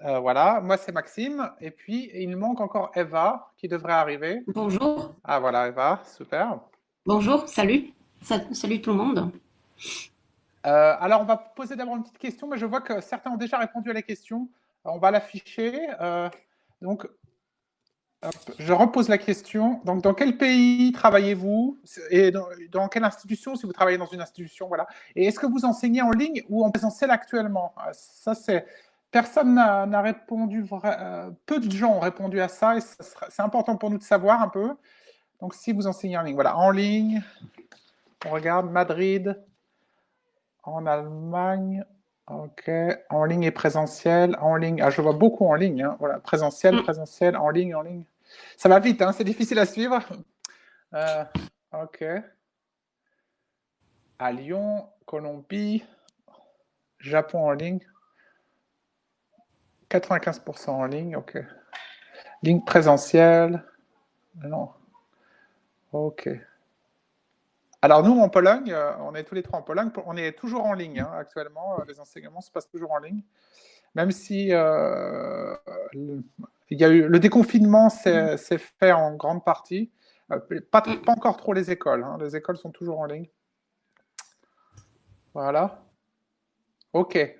Voilà, moi c'est Maxime. Et puis il manque encore Eva qui devrait arriver. Bonjour, Ah voilà, Eva, super. bonjour, salut, salut tout le monde. Alors on va poser d'abord une petite question, mais je vois que certains ont déjà répondu à la question. On va l'afficher. Donc je repose la question. Donc dans quel pays travaillez-vous et dans quelle institution, si vous travaillez dans une institution, voilà. Et est-ce que vous enseignez en ligne ou en présentiel actuellement? Ça c'est Personne n'a répondu, peu de gens ont répondu à ça et c'est important pour nous de savoir un peu. Donc, si vous enseignez en ligne, voilà, en ligne, on regarde Madrid, en Allemagne, ok, en ligne et présentiel, en ligne, ah, je vois beaucoup en ligne, hein, voilà, présentiel, Mm. présentiel, en ligne, en ligne. Ça va vite, hein, c'est difficile à suivre. Euh, ok, à Lyon, Colombie, Japon en ligne, 95% en ligne, ok. Ligne présentielle, non, ok. Alors nous, en Pologne, on est tous les trois en Pologne, on est toujours en ligne hein, actuellement, les enseignements se passent toujours en ligne. Même si il y a eu, le déconfinement s'est fait en grande partie, pas Mm. encore trop les écoles, hein, les écoles sont toujours en ligne. Voilà, ok,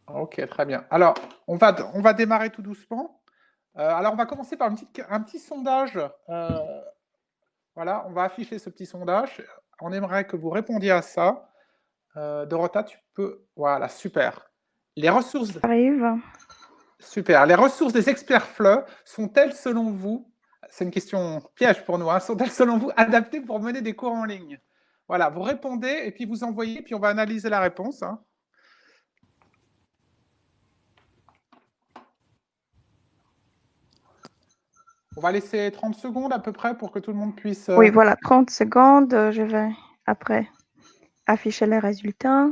ok, très bien. Alors, on va démarrer tout doucement. Alors, on va commencer par un petit sondage. Voilà, on va afficher ce petit sondage. On aimerait que vous répondiez à ça. Dorota, tu peux. Voilà, super. Les ressources, Arrive. super. Les ressources des experts FLE sont-elles, selon vous, c'est une question piège pour nous, hein, sont-elles, selon vous, adaptées pour mener des cours en ligne? Voilà, vous répondez et puis vous envoyez, puis on va analyser la réponse. Hein. On va laisser 30 secondes à peu près pour que tout le monde puisse. Oui, voilà, 30 secondes. Je vais après afficher les résultats.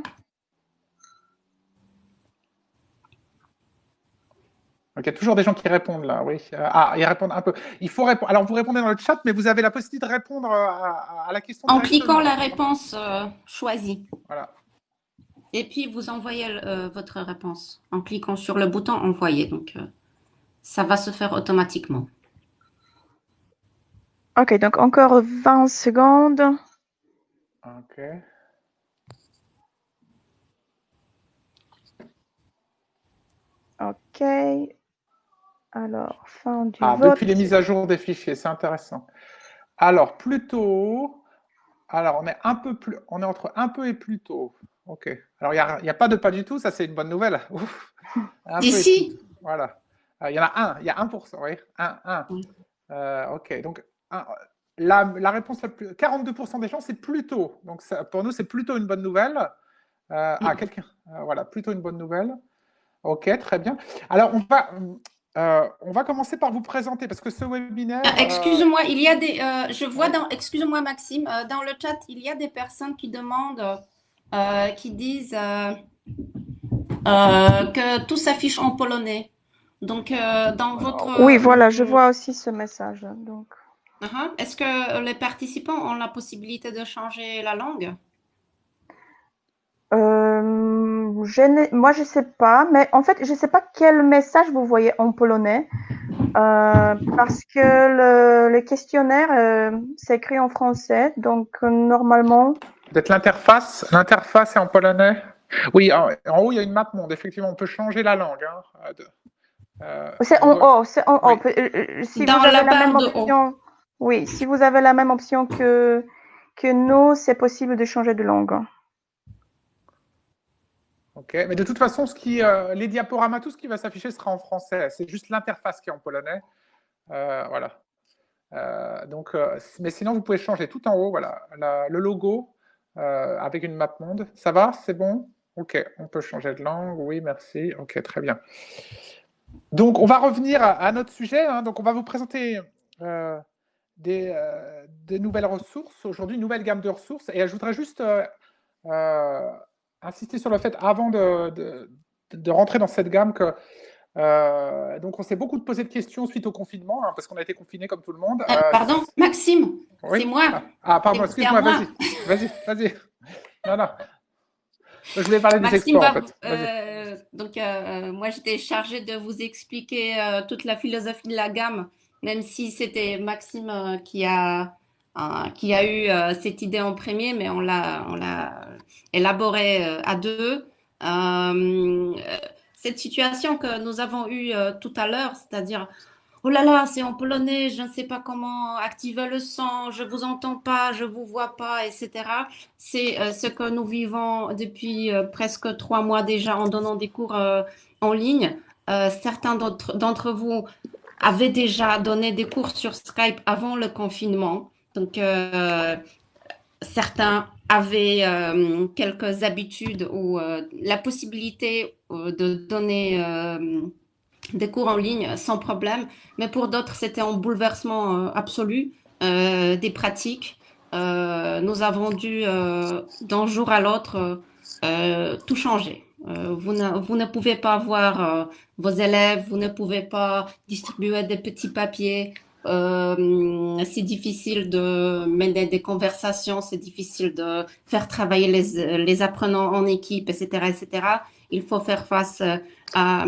Donc, il y a toujours des gens qui répondent là, oui. Ah, ils répondent un peu. Il faut répondre. Alors, vous répondez dans le chat, mais vous avez la possibilité de répondre à la question En cliquant directement. la réponse choisie. Voilà. Et puis vous envoyez votre réponse en cliquant sur le bouton envoyer. Donc ça va se faire automatiquement. Ok, donc encore 20 secondes. Ok. Ok. Alors, fin du Ah, depuis vote. les mises à jour des fichiers, c'est intéressant. Alors, plutôt. Alors, on est un peu plus. On est entre un peu et plutôt. Ok. Alors, il y a pas de pas du tout, ça c'est une bonne nouvelle. Ouf. Un peu et plutôt. Ici, Voilà. Il y en a un, il y a 1%, oui. Un. oui. Ok, donc la réponse la plus. 42% des gens, c'est plutôt. Donc, ça, pour nous, c'est plutôt une bonne nouvelle. Mm. Quelqu'un. Voilà, plutôt une bonne nouvelle. Ok, très bien. Alors, on va commencer par vous présenter parce que ce Ah, webinaire. excuse-moi, il y a des. Je vois Oui. dans. Excuse-moi, Maxime, dans le chat, il y a des personnes qui demandent, qui disent que tout s'affiche en polonais. Donc, dans votre. Oui, voilà, je vois aussi ce message. Donc, Est-ce que les participants ont la possibilité de changer la langue? moi, je sais pas, mais en fait, je sais pas quel message vous voyez en polonais, parce que le questionnaire, c'est écrit en français, donc normalement. Peut-être l'interface. L'interface est en polonais. Oui, en haut, il y a une map monde. Effectivement, on peut changer la langue. Hein, C'est on en veut. haut, c'est en haut. Oui. Si Dans vous la avez la barre même de haut. option, oui, si vous avez la même option que nous, c'est possible de changer de langue. Ok. Mais de toute façon, les diaporamas, tout ce qui va s'afficher sera en français. C'est juste l'interface qui est en polonais. Voilà. Mais sinon, vous pouvez changer tout en haut, voilà, le logo avec une map monde. Ça va? C'est bon? Ok, on peut changer de langue. Oui, merci. Ok, très bien. Donc, on va revenir à notre sujet. Hein. Donc, on va vous présenter euh, des nouvelles ressources. Aujourd'hui, une nouvelle gamme de ressources. Et je voudrais juste euh, insister sur le fait, avant de rentrer dans cette gamme, que donc on s'est beaucoup posé de questions suite au confinement, hein, parce qu'on a été confinés comme tout le monde. Pardon, Maxime, Oui. c'est moi. Pardon, C'est à excuse-moi, moi. vas-y. Vas-y, vas-y. Non, non. Je voulais parler des Maxime exports, en va, fait. Vas-y. Donc, moi, j'étais chargée de vous expliquer toute la philosophie de la gamme, même si c'était Maxime qui a eu cette idée en premier, mais on l'a élaborée à deux. Euh, cette situation que nous avons eue tout à l'heure, c'est-à-dire oh là là, c'est en polonais, je ne sais pas comment activer le son, je vous entends pas, je vous vois pas, etc. C'est ce que nous vivons depuis presque 3 mois déjà en donnant des cours en ligne. Certains d'entre vous avaient déjà donné des cours sur Skype avant le confinement. Donc, certains avaient quelques habitudes ou la possibilité de donner des cours en ligne sans problème, mais pour d'autres, c'était un bouleversement absolu des pratiques. Nous avons dû, d'un jour à l'autre, tout changer. Vous ne pouvez pas voir vos élèves, vous ne pouvez pas distribuer des petits papiers. C'est difficile de mener des conversations, c'est difficile de faire travailler les apprenants en équipe, etc., etc. Il faut faire face à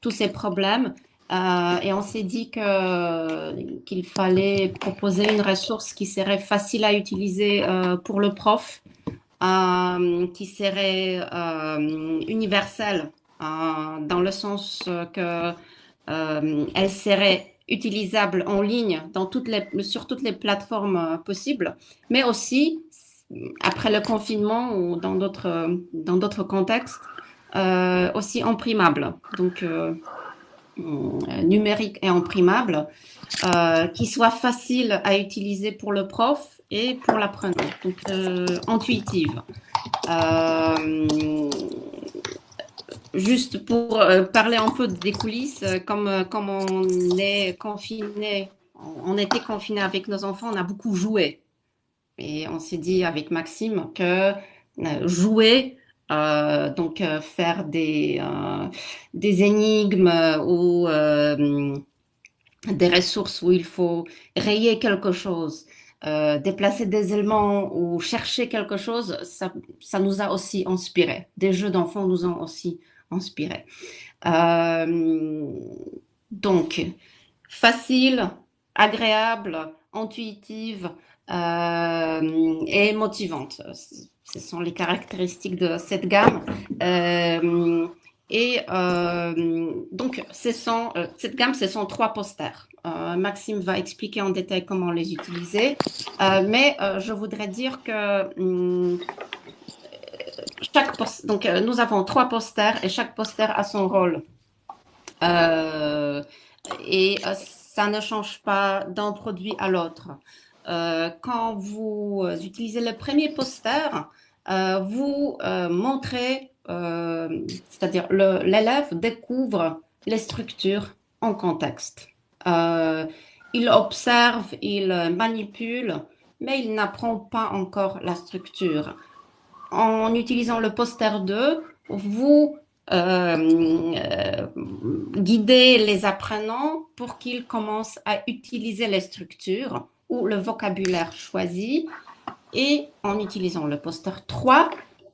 tous ces problèmes. Et on s'est dit qu'il fallait proposer une ressource qui serait facile à utiliser pour le prof, qui serait universelle dans le sens que elle serait utilisable en ligne sur toutes les plateformes possibles, mais aussi après le confinement ou dans d'autres contextes, aussi imprimable. Donc, numérique et imprimable, qui soit facile à utiliser pour le prof et pour l'apprenant, donc intuitive. Juste pour parler un peu des coulisses, comme on est confiné, on était confiné avec nos enfants, on a beaucoup joué. Et on s'est dit avec Maxime que jouer, donc faire des énigmes ou des ressources où il faut rayer quelque chose, déplacer des éléments ou chercher quelque chose, ça nous a aussi inspiré. Des jeux d'enfants nous ont aussi inspiré. Euh, donc, facile, agréable, intuitive et motivante. Ce sont les caractéristiques de cette gamme. Donc, cette gamme, ce sont 3 posters. Maxime va expliquer en détail comment les utiliser. Mais je voudrais dire que donc, nous avons 3 posters et chaque poster a son rôle. Et ça ne change pas d'un produit à l'autre. Quand vous utilisez le premier poster, vous montrez, c'est-à-dire l'élève découvre les structures en contexte. Il observe, il manipule, mais il n'apprend pas encore la structure. En utilisant le poster 2, vous guider les apprenants pour qu'ils commencent à utiliser les structures ou le vocabulaire choisi. Et en utilisant le poster 3,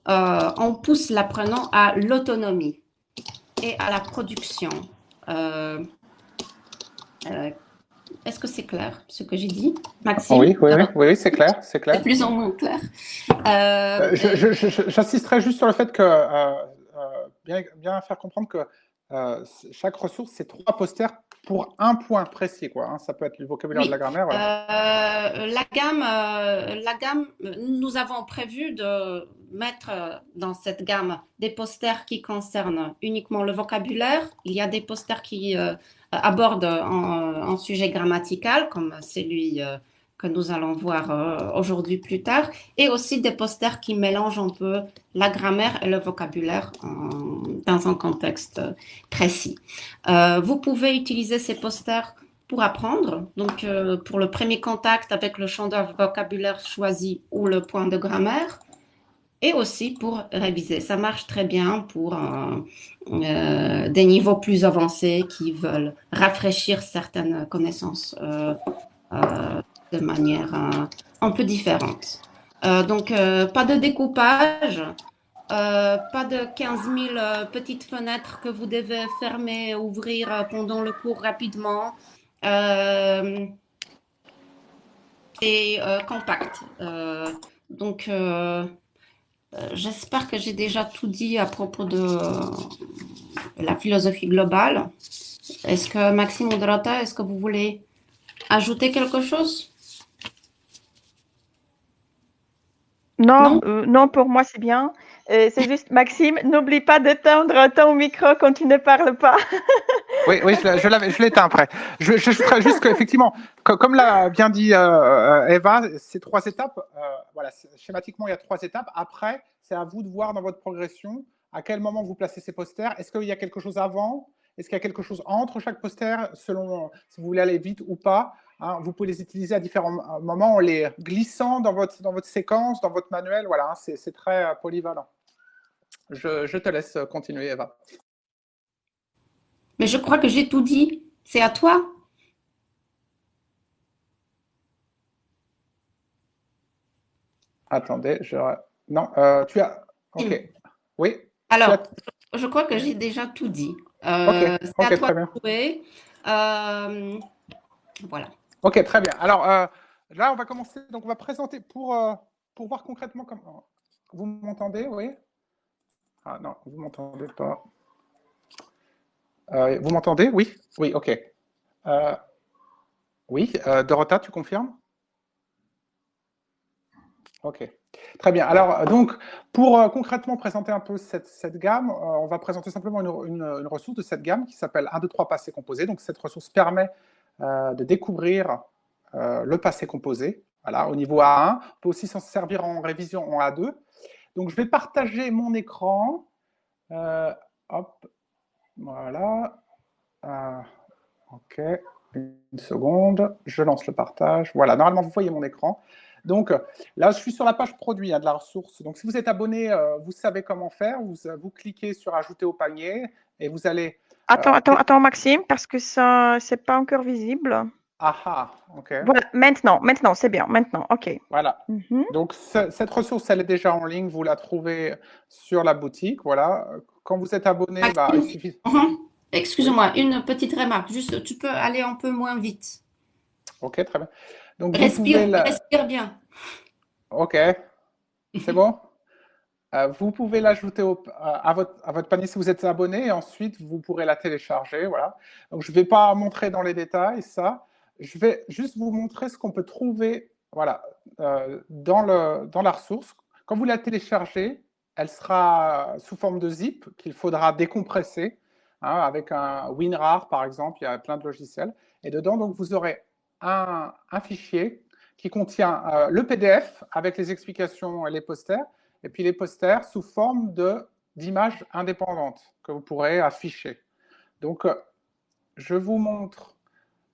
on pousse l'apprenant à l'autonomie et à la production. Est-ce que c'est clair ce que j'ai dit, Maxime? Oui, c'est clair, c'est clair. C'est plus ou moins clair. J'insisterai juste sur le fait que bien faire comprendre que chaque ressource, c'est 3 posters pour un point précis, quoi. Hein. Ça peut être le vocabulaire de la grammaire. Voilà. La gamme, nous avons prévu de mettre dans cette gamme des posters qui concernent uniquement le vocabulaire. Il y a des posters qui abordent un sujet grammatical, comme celui que nous allons voir aujourd'hui plus tard, et aussi des posters qui mélangent un peu la grammaire et le vocabulaire dans un contexte précis. Vous pouvez utiliser ces posters pour apprendre, donc pour le premier contact avec le champ de vocabulaire choisi ou le point de grammaire, et aussi pour réviser. Ça marche très bien pour des niveaux plus avancés qui veulent rafraîchir certaines connaissances de manière un peu différente. Donc, pas de découpage, pas de 15 000 petites fenêtres que vous devez fermer, ouvrir pendant le cours rapidement. Euh, c'est compact. J'espère que j'ai déjà tout dit à propos de la philosophie globale. Est-ce que Maxime ou Dorota, est-ce que vous voulez ajouter quelque chose? Non, Non? non, pour moi, c'est bien. C'est juste, Maxime, n'oublie pas d'éteindre ton micro quand tu ne parles pas. Oui, oui, je l'éteins après. Je ferai juste qu'effectivement, comme l'a bien dit Eva, ces trois étapes, voilà, schématiquement, il y a trois étapes. Après, c'est à vous de voir dans votre progression à quel moment vous placez ces posters. Est-ce qu'il y a quelque chose avant? Est-ce qu'il y a quelque chose entre chaque poster, selon si vous voulez aller vite ou pas? Hein, vous pouvez les utiliser à différents moments en les glissant dans votre séquence, dans votre manuel. Voilà, hein, c'est très polyvalent. Je te laisse continuer, Eva. Mais je crois que j'ai tout dit. C'est à toi. Attendez, non, tu as. Ok. Oui, tu Alors, as. je crois que j'ai déjà tout dit. Ok, C'est à ok, toi très de bien. jouer. Euh, voilà. Ok, très bien. Alors là, on va commencer. Donc, on va présenter pour voir concrètement comment. Vous m'entendez, oui? Ah non, vous m'entendez pas. Vous m'entendez? Oui? Oui, ok. Euh, oui, Dorota, tu confirmes? Ok. Très bien. Alors, donc, pour concrètement présenter un peu cette gamme, on va présenter simplement une ressource de cette gamme qui s'appelle 1, 2, 3 passés composés. Donc, cette ressource permet de découvrir le passé composé, voilà, au niveau A1. On peut aussi s'en servir en révision en A2. Donc, je vais partager mon écran. Euh, hop, voilà. Euh, ok, une seconde. Je lance le partage. Voilà, normalement, vous voyez mon écran. Donc là, je suis sur la page produit de la ressource. Donc si vous êtes abonné, vous savez comment faire. Vous cliquez sur ajouter au panier et vous allez. Attends, Maxime, parce que ça, c'est pas encore visible. Ah ah, ok. Voilà, maintenant, c'est bien, maintenant, ok. Voilà. Mhm. Donc cette ressource, elle est déjà en ligne. Vous la trouvez sur la boutique. Voilà. Quand vous êtes abonné, bah, il Maxime, suffit. mhm. Oui. Excuse-moi, une petite remarque. Juste, tu peux aller un peu moins vite. Ok, très bien. Donc vous pouvez Respire, la. respire bien. Ok, c'est bon. Vous pouvez l'ajouter à votre panier si vous êtes abonné et ensuite vous pourrez la télécharger. Voilà. Donc je ne vais pas montrer dans les détails ça. Je vais juste vous montrer ce qu'on peut trouver voilà, dans la ressource. Quand vous la téléchargez, elle sera sous forme de zip qu'il faudra décompresser hein, avec un WinRAR par exemple. Il y a plein de logiciels. Et dedans, donc, vous aurez un fichier qui contient le PDF avec les explications et les posters et puis les posters sous forme d'images indépendantes que vous pourrez afficher. Donc, je vous montre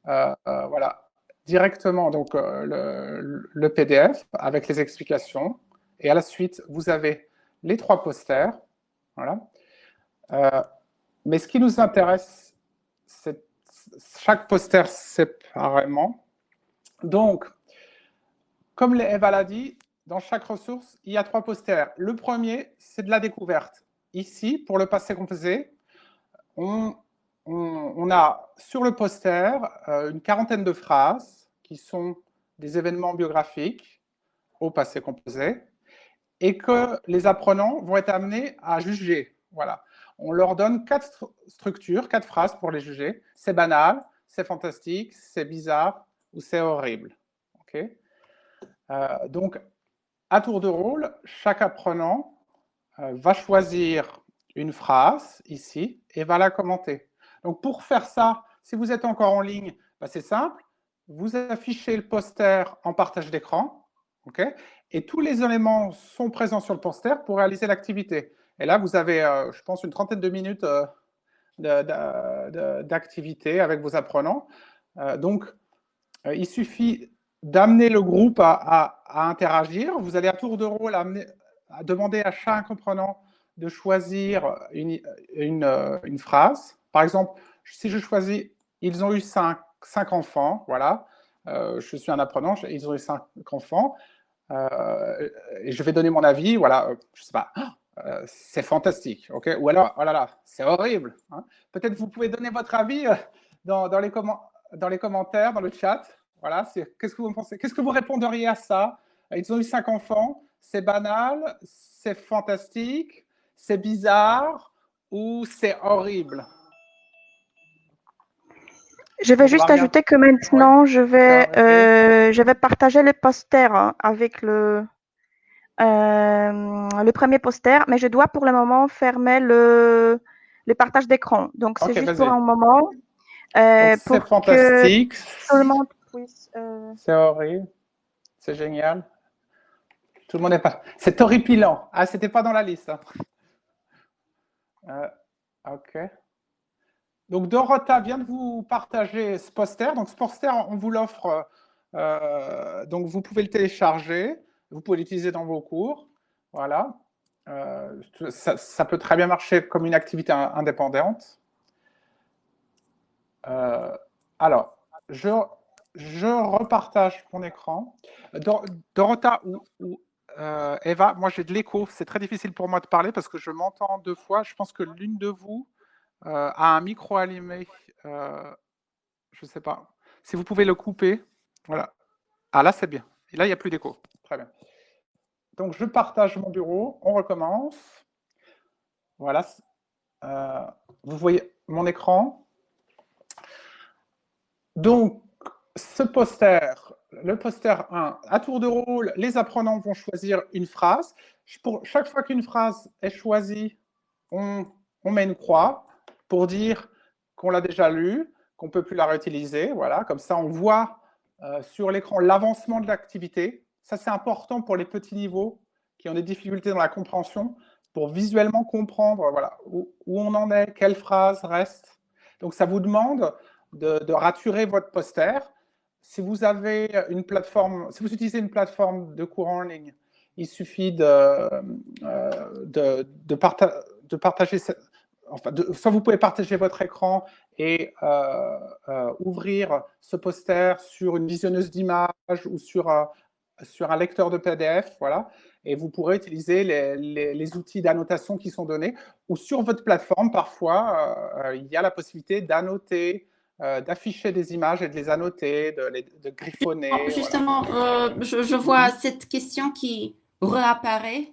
voilà, directement donc, le PDF avec les explications. Et à la suite, vous avez les trois posters. Voilà. Mais ce qui nous intéresse, c'est chaque poster séparément. Donc, comme Eva l'a dit, dans chaque ressource, il y a trois posters. Le premier, c'est de la découverte. Ici, pour le passé composé, on a sur le poster une quarantaine de phrases qui sont des événements biographiques au passé composé et que les apprenants vont être amenés à juger. Voilà. On leur donne quatre structures, quatre phrases pour les juger. C'est banal, c'est fantastique, c'est bizarre ou c'est horrible. Okay, donc, à tour de rôle, chaque apprenant va choisir une phrase ici et va la commenter. Donc pour faire ça, si vous êtes encore en ligne, bah c'est simple. Vous affichez le poster en partage d'écran, okay, et tous les éléments sont présents sur le poster pour réaliser l'activité. Et là, vous avez, je pense, une trentaine de minutes d'activité avec vos apprenants. Donc, il suffit d'amener le groupe à interagir. Vous allez à tour de rôle à demander à chaque apprenant de choisir une phrase. Par exemple, si je choisis, ils ont eu cinq enfants, voilà. Je suis un apprenant, ils ont eu cinq enfants. Et je vais donner mon avis, voilà, je sais pas. c'est fantastique. Okay, ou alors, oh là là, c'est horrible. Hein. Peut-être vous pouvez donner votre avis dans les commentaires, dans le chat. Voilà, qu'est-ce que vous pensez? Qu'est-ce que vous répondriez à ça? Ils ont eu 5 enfants. C'est banal, c'est fantastique, c'est bizarre ou c'est horrible? Je vais juste ajouter que maintenant, je vais partager les posters hein, avec le premier poster, mais je dois pour le moment fermer le partage d'écran. Donc, c'est juste pour un moment. C'est fantastique. Tout le monde puisse. C'est horrible. C'est génial. Tout le monde n'est pas. C'est horripilant. Ah, c'était pas dans la liste. Hein. Ok. Donc, Dorota vient de vous partager ce poster. Donc, ce poster, on vous l'offre. Donc, vous pouvez le télécharger. Vous pouvez l'utiliser dans vos cours. Voilà. Ça peut très bien marcher comme une activité indépendante. Alors, je repartage mon écran. Dorota ou Eva, moi j'ai de l'écho. C'est très difficile pour moi de parler parce que je m'entends 2 fois. Je pense que l'une de vous a un micro allumé. Je ne sais pas. Si vous pouvez le couper. Voilà. Ah là, c'est bien. Et là, il n'y a plus d'écho. Très bien. Donc, je partage mon bureau. On recommence. Voilà. Vous voyez mon écran. Donc, ce poster, le poster 1, à tour de rôle, les apprenants vont choisir une phrase. Pour chaque fois qu'une phrase est choisie, on met une croix pour dire qu'on l'a déjà lue, qu'on ne peut plus la réutiliser. Voilà, comme ça, on voit sur l'écran l'avancement de l'activité. Ça, c'est important pour les petits niveaux qui ont des difficultés dans la compréhension, pour visuellement comprendre voilà, où on en est, quelle phrase reste. Donc, ça vous demande de raturer votre poster. Si vous avez une plateforme, si vous utilisez une plateforme de cours en ligne, il suffit de partager, soit vous pouvez partager votre écran et ouvrir ce poster sur une visionneuse d'images ou sur un lecteur de PDF, voilà, et vous pourrez utiliser les outils d'annotation qui sont donnés, ou sur votre plateforme, parfois, il y a la possibilité d'annoter, d'afficher des images et de les annoter, de griffonner. Justement, voilà. Je vois cette question qui réapparaît.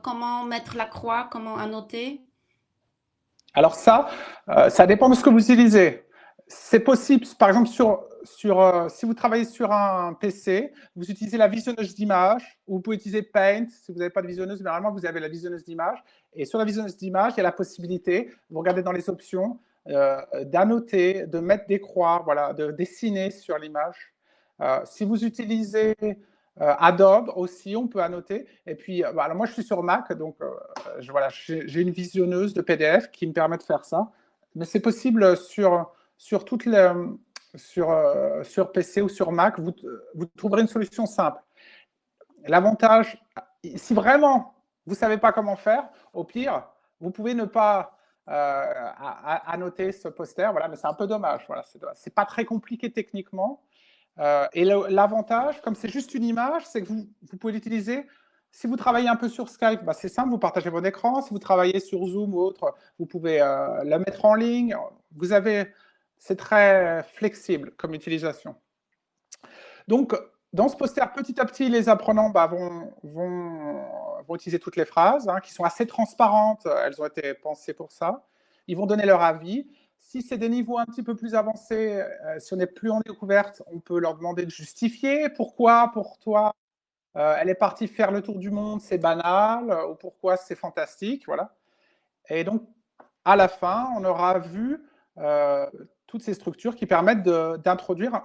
Comment mettre la croix, comment annoter? Alors ça dépend de ce que vous utilisez. C'est possible, par exemple, si vous travaillez sur un PC, vous utilisez la visionneuse d'images, ou vous pouvez utiliser Paint. Si vous n'avez pas de visionneuse, généralement, vous avez la visionneuse d'images. Et sur la visionneuse d'images, il y a la possibilité, vous regardez dans les options, d'annoter, de mettre des croix, voilà, de dessiner sur l'image. Si vous utilisez Adobe aussi, on peut annoter. Et puis, alors moi, je suis sur Mac, donc voilà, j'ai une visionneuse de PDF qui me permet de faire ça. Mais c'est possible sur PC ou sur Mac, vous trouverez une solution simple. L'avantage, si vraiment vous ne savez pas comment faire, au pire, vous pouvez ne pas annoter ce poster, voilà, mais c'est un peu dommage. Voilà, c'est pas très compliqué techniquement. Et l'avantage, comme c'est juste une image, c'est que vous pouvez l'utiliser. Si vous travaillez un peu sur Skype, bah c'est simple, vous partagez votre écran. Si vous travaillez sur Zoom ou autre, vous pouvez la mettre en ligne. C'est très flexible comme utilisation. Donc, dans ce poster, petit à petit, les apprenants vont utiliser toutes les phrases qui sont assez transparentes. Elles ont été pensées pour ça. Ils vont donner leur avis. Si c'est des niveaux un petit peu plus avancés, si on n'est plus en découverte, on peut leur demander de justifier pourquoi, pour toi, elle est partie faire le tour du monde, c'est banal, ou pourquoi c'est fantastique, voilà. Et donc, à la fin, on aura vu toutes ces structures qui permettent d'introduire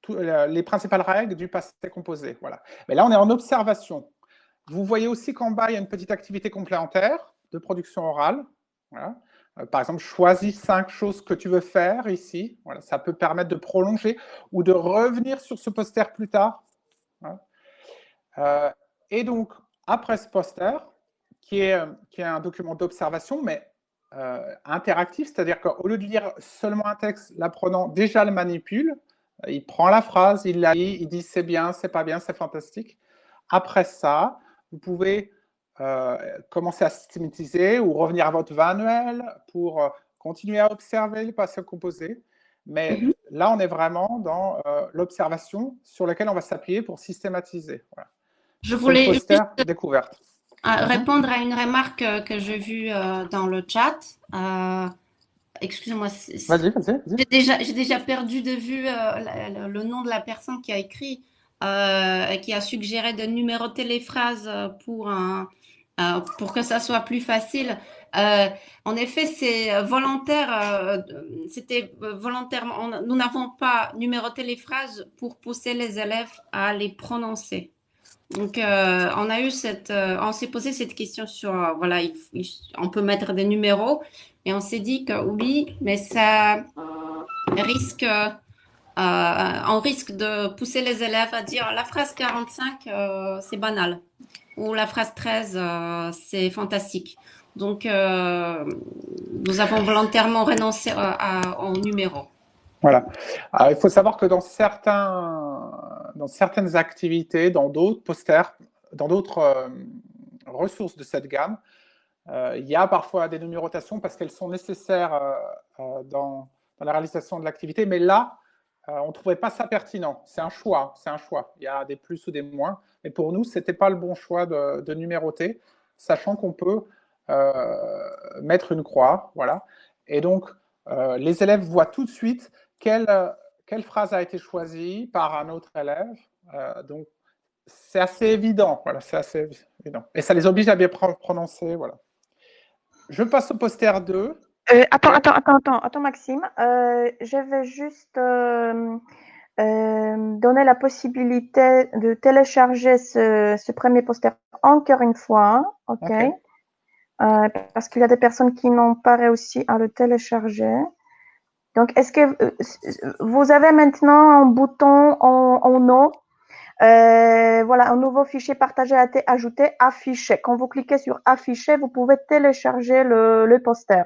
les principales règles du passé composé, voilà. Mais là, on est en observation. Vous voyez aussi qu'en bas, il y a une petite activité complémentaire de production orale, voilà. Par exemple, choisis 5 choses que tu veux faire ici. Voilà, ça peut permettre de prolonger ou de revenir sur ce poster plus tard. Voilà. Et donc, après ce poster, qui est un document d'observation, mais interactif, c'est-à-dire qu'au lieu de lire seulement un texte, l'apprenant déjà le manipule, il prend la phrase, il la lit, il dit c'est bien, c'est pas bien, c'est fantastique. Après ça, vous pouvez commencer à systématiser ou revenir à votre manuel pour continuer à observer les passés composés. Mais là, on est vraiment dans l'observation sur laquelle on va s'appuyer pour systématiser. Voilà. Je C'est le voulais poster juste découverte. répondre à une remarque que j'ai vue dans le chat. Excusez-moi, Vas-y, vas-y. j'ai déjà perdu de vue le nom de la personne qui a écrit, qui a suggéré de numéroter les phrases pour que ça soit plus facile. En effet, c'est volontaire. C'était volontairement. Nous n'avons pas numéroté les phrases pour pousser les élèves à les prononcer. Donc, on s'est posé cette question sur, voilà, on peut mettre des numéros, et on s'est dit que oui, mais ça risque, on risque de pousser les élèves à dire la phrase 45, c'est banal, ou la phrase 13, c'est fantastique. Donc, nous avons volontairement renoncé au numéro. Voilà. Alors, il faut savoir que dans certaines activités, dans d'autres posters, dans d'autres ressources de cette gamme, il y a parfois des numérotations parce qu'elles sont nécessaires dans la réalisation de l'activité. Mais là, on ne trouvait pas ça pertinent. C'est un choix. Il y a des plus ou des moins. Mais pour nous, ce n'était pas le bon choix de numéroter, sachant qu'on peut mettre une croix. Voilà. Et donc, les élèves voient tout de suite quelle phrase a été choisie par un autre élève. Donc, c'est assez évident. Voilà, c'est assez évident. Et ça les oblige à bien prononcer. Voilà. Je passe au poster 2. Attends, Maxime. Je vais juste donner la possibilité de télécharger ce premier poster encore une fois. OK. Parce qu'il y a des personnes qui n'ont pas réussi à le télécharger. Donc, est-ce que vous avez maintenant un bouton en haut? Voilà, un nouveau fichier partagé a été ajouté, affiché. Quand vous cliquez sur afficher, vous pouvez télécharger le poster.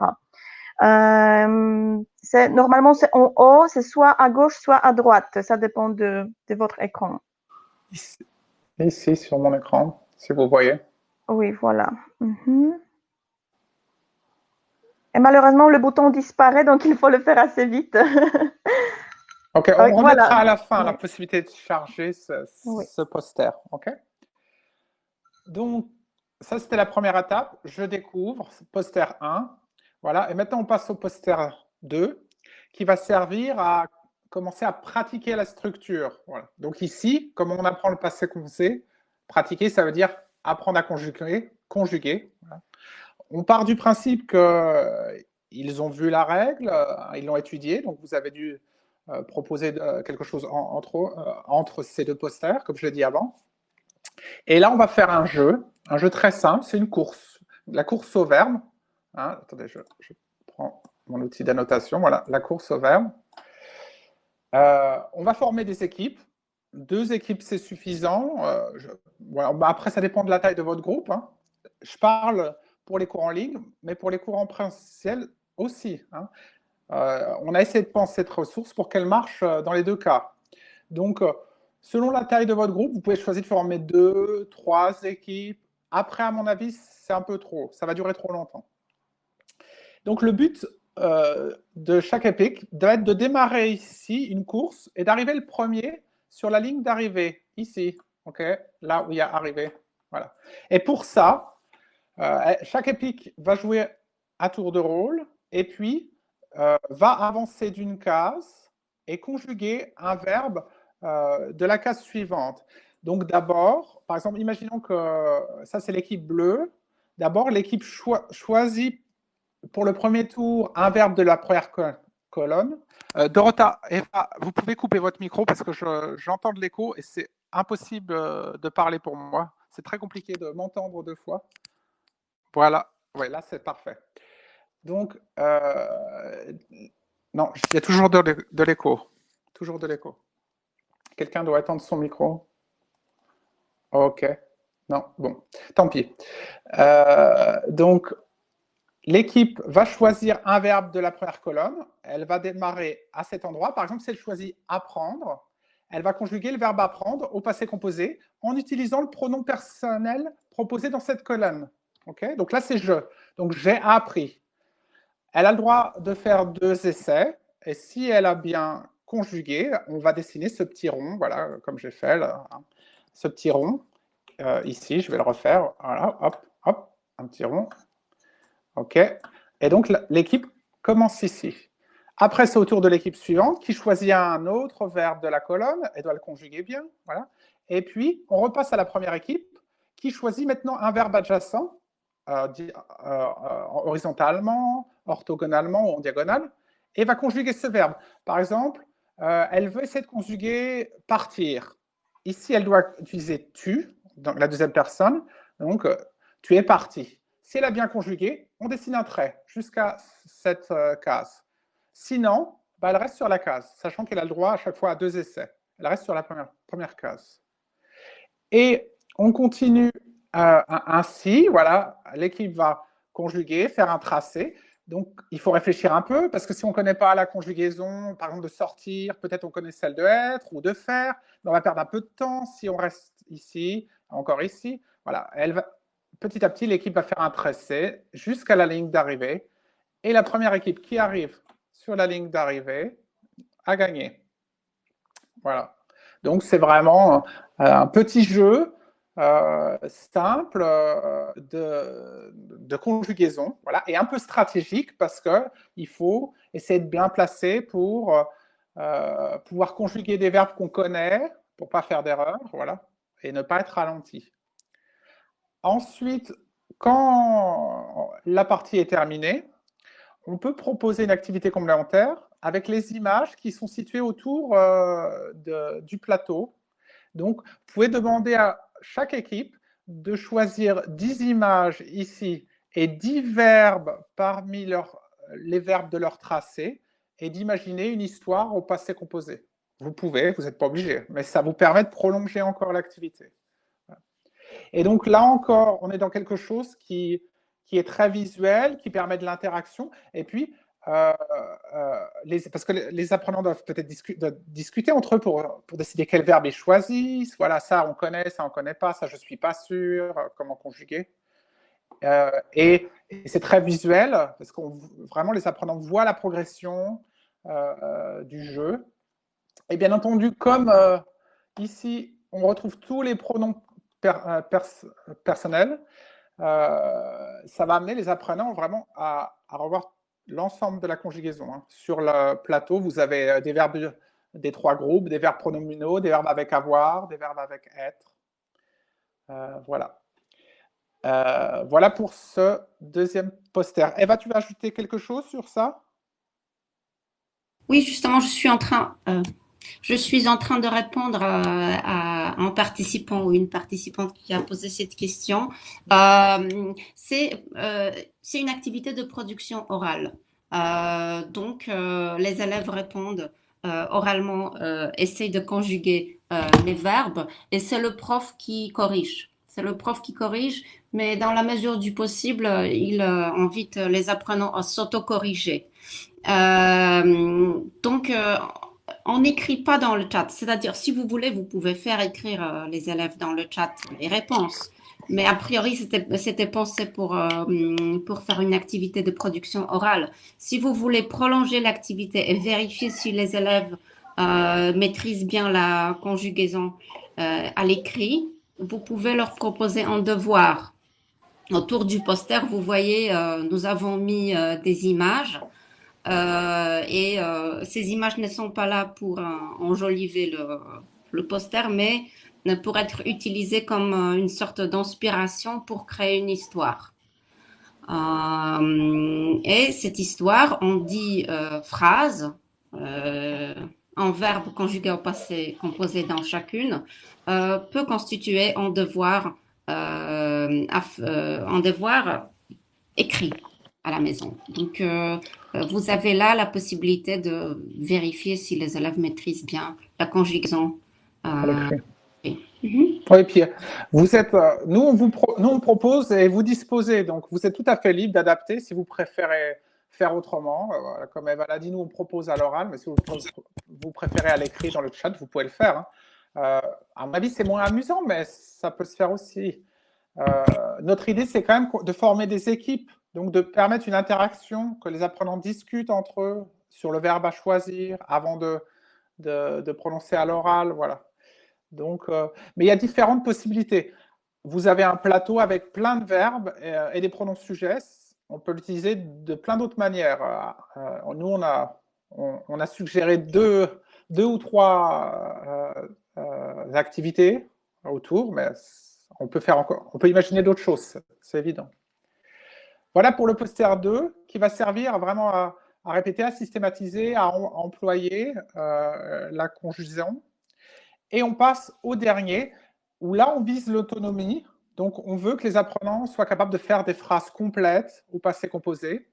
Normalement, c'est en haut, c'est soit à gauche, soit à droite. Ça dépend de votre écran. Ici, sur mon écran, si vous voyez. Oui, voilà. Et malheureusement, le bouton disparaît, donc il faut le faire assez vite. Ok, on remettra à la fin la possibilité de charger ce poster. Ok. Donc, ça, c'était la première étape. Je découvre poster 1. Voilà. Et maintenant, on passe au poster 2, qui va servir à commencer à pratiquer la structure. Voilà. Donc ici, comme on apprend le passé composé, pratiquer, ça veut dire apprendre à conjuguer. Voilà. On part du principe qu'ils ont vu la règle, ils l'ont étudiée, donc vous avez dû proposer quelque chose entre ces deux posters, comme je l'ai dit avant. Et là, on va faire un jeu très simple, c'est une course, la course au verbe. Hein, attendez, je prends mon outil d'annotation, voilà, la course au verbe. On va former des équipes. 2 équipes, c'est suffisant. Voilà. Après, ça dépend de la taille de votre groupe. Hein. Je parle pour les cours en ligne, mais pour les cours en présentiel aussi. Hein. On a essayé de penser cette ressource pour qu'elle marche dans les 2 cas. Donc, selon la taille de votre groupe, vous pouvez choisir de former 2, 3 équipes. Après, à mon avis, c'est un peu trop. Ça va durer trop longtemps. Donc, le but de chaque épique doit être de démarrer ici une course et d'arriver le premier sur la ligne d'arrivée, ici. OK, là où il y a arrivé. Voilà. Et pour ça, chaque épique va jouer à tour de rôle et puis va avancer d'une case et conjuguer un verbe de la case suivante. Donc d'abord, par exemple, imaginons que ça c'est l'équipe bleue. D'abord, l'équipe choisit pour le premier tour un verbe de la première colonne. Dorota, Eva, vous pouvez couper votre micro parce que j'entends de l'écho et c'est impossible de parler pour moi. C'est très compliqué de m'entendre 2 fois. Voilà, ouais, là c'est parfait. Donc, non, il y a toujours de l'écho. Toujours de l'écho. Quelqu'un doit éteindre son micro. Ok. Non, bon, tant pis. Donc, l'équipe va choisir un verbe de la première colonne. Elle va démarrer à cet endroit. Par exemple, si elle choisit apprendre, elle va conjuguer le verbe apprendre au passé composé en utilisant le pronom personnel proposé dans cette colonne. Okay, donc là, c'est je. Donc, j'ai appris. Elle a le droit de faire 2 essais. Et si elle a bien conjugué, on va dessiner ce petit rond, voilà, comme j'ai fait, là, hein, ce petit rond. Ici, je vais le refaire. Voilà, hop, hop, un petit rond. OK. Et donc, l'équipe commence ici. Après, c'est au tour de l'équipe suivante qui choisit un autre verbe de la colonne et doit le conjuguer bien. Voilà. Et puis, on repasse à la première équipe qui choisit maintenant un verbe adjacent, horizontalement, orthogonalement ou en diagonale, et va conjuguer ce verbe. Par exemple, elle veut essayer de conjuguer partir. Ici, elle doit utiliser tu, donc la deuxième personne. Donc, tu es parti. Si elle a bien conjugué, on dessine un trait jusqu'à cette case. Sinon, bah, elle reste sur la case, sachant qu'elle a le droit à chaque fois à 2 essais. Elle reste sur la première case. Et on continue ainsi, voilà, l'équipe va conjuguer, faire un tracé. Donc, il faut réfléchir un peu, parce que si on ne connaît pas la conjugaison, par exemple de sortir, peut-être on connaît celle de être ou de faire, mais on va perdre un peu de temps si on reste ici, encore ici. Voilà, petit à petit, l'équipe va faire un tracé jusqu'à la ligne d'arrivée. Et la première équipe qui arrive sur la ligne d'arrivée a gagné. Voilà. Donc, c'est vraiment un petit jeu simple de conjugaison, voilà, et un peu stratégique parce qu'il faut essayer de bien placer pour pouvoir conjuguer des verbes qu'on connaît, pour ne pas faire d'erreur, voilà, et ne pas être ralenti. Ensuite, quand la partie est terminée, on peut proposer une activité complémentaire avec les images qui sont situées autour du plateau. Donc, vous pouvez demander à chaque équipe de choisir 10 images ici et 10 verbes parmi les verbes de leur tracé et d'imaginer une histoire au passé composé. Vous pouvez, vous n'êtes pas obligé, mais ça vous permet de prolonger encore l'activité. Et donc là encore, on est dans quelque chose qui est très visuel, qui permet de l'interaction. Et puis, parce que les apprenants doivent peut-être discuter entre eux pour décider quel verbe ils choisissent. Voilà, ça on connaît, ça on connaît pas, ça je suis pas sûr, comment conjuguer. Et c'est très visuel, parce que vraiment les apprenants voient la progression du jeu. Et bien entendu, comme ici, on retrouve tous les pronoms personnels, ça va amener les apprenants vraiment à revoir l'ensemble de la conjugaison. Hein. Sur le plateau, vous avez des verbes des 3 groupes, des verbes pronominaux, des verbes avec avoir, des verbes avec être. Voilà. Voilà pour ce deuxième poster. Eva, tu veux ajouter quelque chose sur ça? Oui, justement, je suis en train de répondre à un participant ou une participante qui a posé cette question. C'est une activité de production orale. Donc, les élèves répondent oralement, essayent de conjuguer les verbes et c'est le prof qui corrige. C'est le prof qui corrige, mais dans la mesure du possible, il invite les apprenants à s'auto-corriger. Donc, on n'écrit pas dans le chat. C'est-à-dire, si vous voulez, vous pouvez faire écrire les élèves dans le chat les réponses. Mais a priori, c'était pensé pour faire une activité de production orale. Si vous voulez prolonger l'activité et vérifier si les élèves maîtrisent bien la conjugaison à l'écrit, vous pouvez leur proposer un devoir. Autour du poster, vous voyez, nous avons mis des images. Et ces images ne sont pas là pour enjoliver le poster, mais pour être utilisées comme une sorte d'inspiration pour créer une histoire. Et cette histoire, on dit phrase, un verbe conjugué au passé composé dans chacune, peut constituer un devoir écrit à la maison. Donc, vous avez là la possibilité de vérifier si les élèves maîtrisent bien la conjugaison. Oui, puis vous êtes, nous on propose et vous disposez, donc vous êtes tout à fait libre d'adapter si vous préférez faire autrement. Voilà, comme Eva l'a dit, nous, on propose à l'oral, mais si vous préférez à l'écrit dans le chat, vous pouvez le faire. Hein. À mon avis, c'est moins amusant, mais ça peut se faire aussi. Notre idée, c'est quand même de former des équipes, donc de permettre une interaction, que les apprenants discutent entre eux sur le verbe à choisir avant de prononcer à l'oral. Voilà. Donc, mais il y a différentes possibilités. Vous avez un plateau avec plein de verbes et des pronoms sujets. On peut l'utiliser de plein d'autres manières. Nous, on a suggéré deux ou trois activités autour, mais on peut imaginer d'autres choses, c'est évident. Voilà pour le poster 2, qui va servir vraiment à répéter, à systématiser, à employer la conjugaison. Et on passe au dernier, où là, on vise l'autonomie. Donc, on veut que les apprenants soient capables de faire des phrases complètes au passé composé.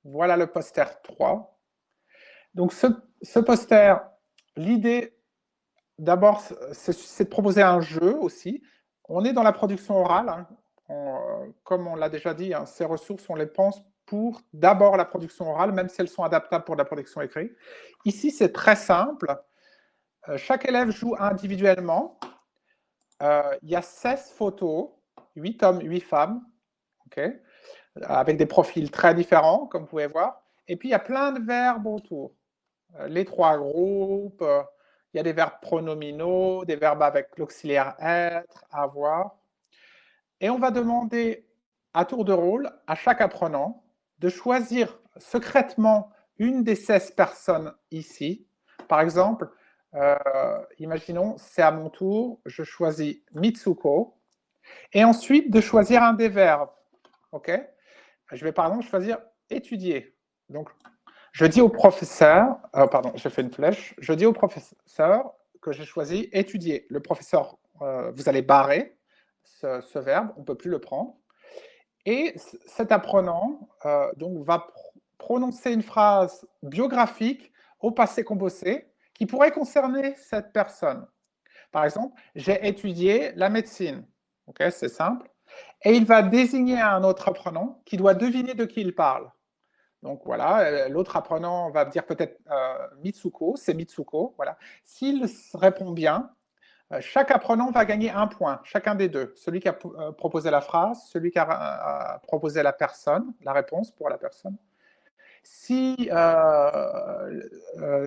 Voilà le poster 3. Donc, ce poster, l'idée, d'abord, c'est de proposer un jeu aussi. On est dans la production orale. Hein. Comme on l'a déjà dit, hein, ces ressources, on les pense pour d'abord la production orale, même si elles sont adaptables pour la production écrite. Ici, c'est très simple. Chaque élève joue individuellement. Il y a 16 photos, 8 hommes, 8 femmes, okay, avec des profils très différents, comme vous pouvez voir. Et puis, il y a plein de verbes autour. Les trois groupes, il y a des verbes pronominaux, des verbes avec l'auxiliaire être, avoir. Et on va demander à tour de rôle à chaque apprenant de choisir secrètement une des 16 personnes ici. Par exemple, imaginons, c'est à mon tour, je choisis Mitsuko, et ensuite de choisir un des verbes. Ok ? Je vais par exemple choisir étudier. Donc, je dis au professeur, pardon, j'ai fait une flèche, je dis au professeur que j'ai choisi étudier. Le professeur, vous allez barrer ce verbe, on ne peut plus le prendre. Et cet apprenant donc, va prononcer une phrase biographique au passé composé qui pourrait concerner cette personne. Par exemple, j'ai étudié la médecine. Okay, c'est simple. Et il va désigner un autre apprenant qui doit deviner de qui il parle. Donc voilà, l'autre apprenant va dire peut-être Mitsuko, c'est Mitsuko. Voilà. S'il répond bien, chaque apprenant va gagner un point, chacun des deux. Celui qui a proposé la phrase, celui qui a proposé la personne, la réponse pour la personne. Si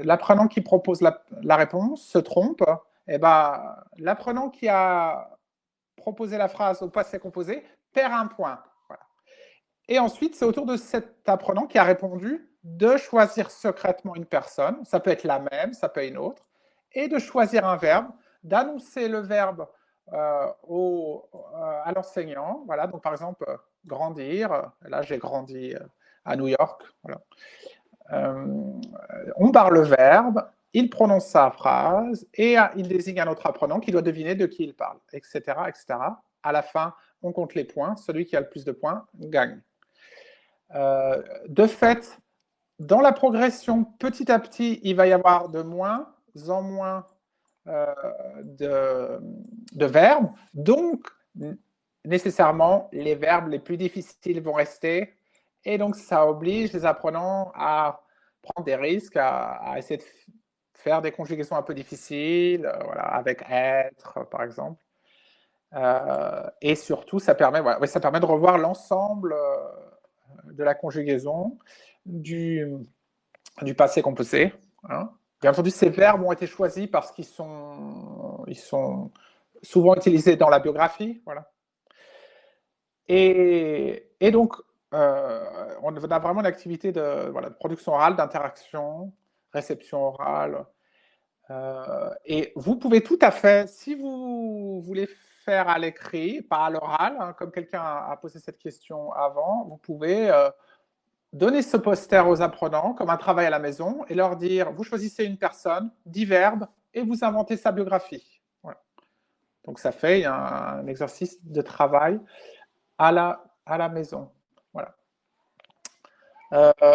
l'apprenant qui propose la réponse se trompe, eh ben, l'apprenant qui a proposé la phrase au passé composé perd un point. Voilà. Et ensuite, c'est au tour de cet apprenant qui a répondu de choisir secrètement une personne, ça peut être la même, ça peut être une autre, et de choisir un verbe, d'annoncer le verbe à l'enseignant. Voilà, donc par exemple, grandir. Là, j'ai grandi à New York. Voilà. On barre le verbe, il prononce sa phrase et il désigne un autre apprenant qui doit deviner de qui il parle, etc., etc. À la fin, on compte les points. Celui qui a le plus de points gagne. De fait, dans la progression, petit à petit, il va y avoir de moins en moins de verbes. Donc, nécessairement, les verbes les plus difficiles vont rester. Et donc, ça oblige les apprenants à prendre des risques, à essayer de faire des conjugaisons un peu difficiles, voilà, avec être, par exemple. Et surtout, ça permet de revoir l'ensemble de la conjugaison du passé composé. Hein. Bien entendu, ces verbes ont été choisis parce qu'ils sont souvent utilisés dans la biographie. Voilà. Et donc, on a vraiment une activité de production orale, d'interaction, réception orale. Et vous pouvez tout à fait, si vous voulez faire à l'écrit, pas à l'oral, hein, comme quelqu'un a posé cette question avant, vous pouvez donner ce poster aux apprenants comme un travail à la maison et leur dire, vous choisissez une personne, 10 verbes, et vous inventez sa biographie. Voilà. Donc ça fait un exercice de travail à la maison. Voilà.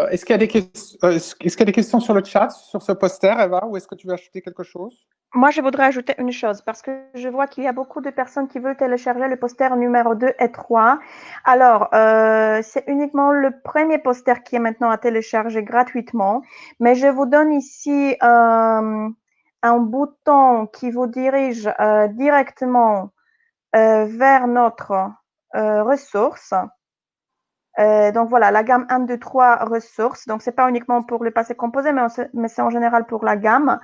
Est-ce qu'il y a des questions sur le chat, sur ce poster, Eva, ou est-ce que tu veux ajouter quelque chose? Moi, je voudrais ajouter une chose parce que je vois qu'il y a beaucoup de personnes qui veulent télécharger le poster numéro 2 et 3. Alors, c'est uniquement le premier poster qui est maintenant à télécharger gratuitement, mais je vous donne ici un bouton qui vous dirige directement vers notre ressource. Donc voilà, la gamme 1, 2, 3 ressources. Donc, c'est pas uniquement pour le passé composé, mais c'est en général pour la gamme.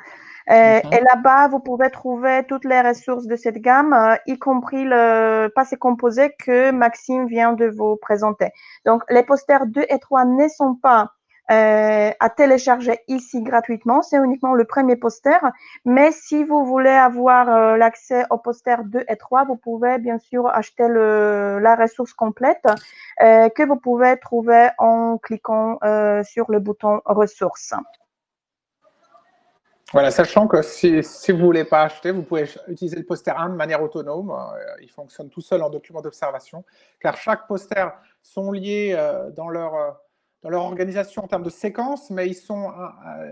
Et là-bas, vous pouvez trouver toutes les ressources de cette gamme, y compris le passé composé que Maxime vient de vous présenter. Donc, les posters 2 et 3 ne sont pas à télécharger ici gratuitement, c'est uniquement le premier poster. Mais si vous voulez avoir l'accès aux posters 2 et 3, vous pouvez bien sûr acheter la ressource complète que vous pouvez trouver en cliquant sur le bouton ressources. Voilà, sachant que si vous ne voulez pas acheter, vous pouvez utiliser le poster 1 de manière autonome. Il fonctionne tout seul en document d'observation, car chaque poster sont liés dans leur organisation en termes de séquence, mais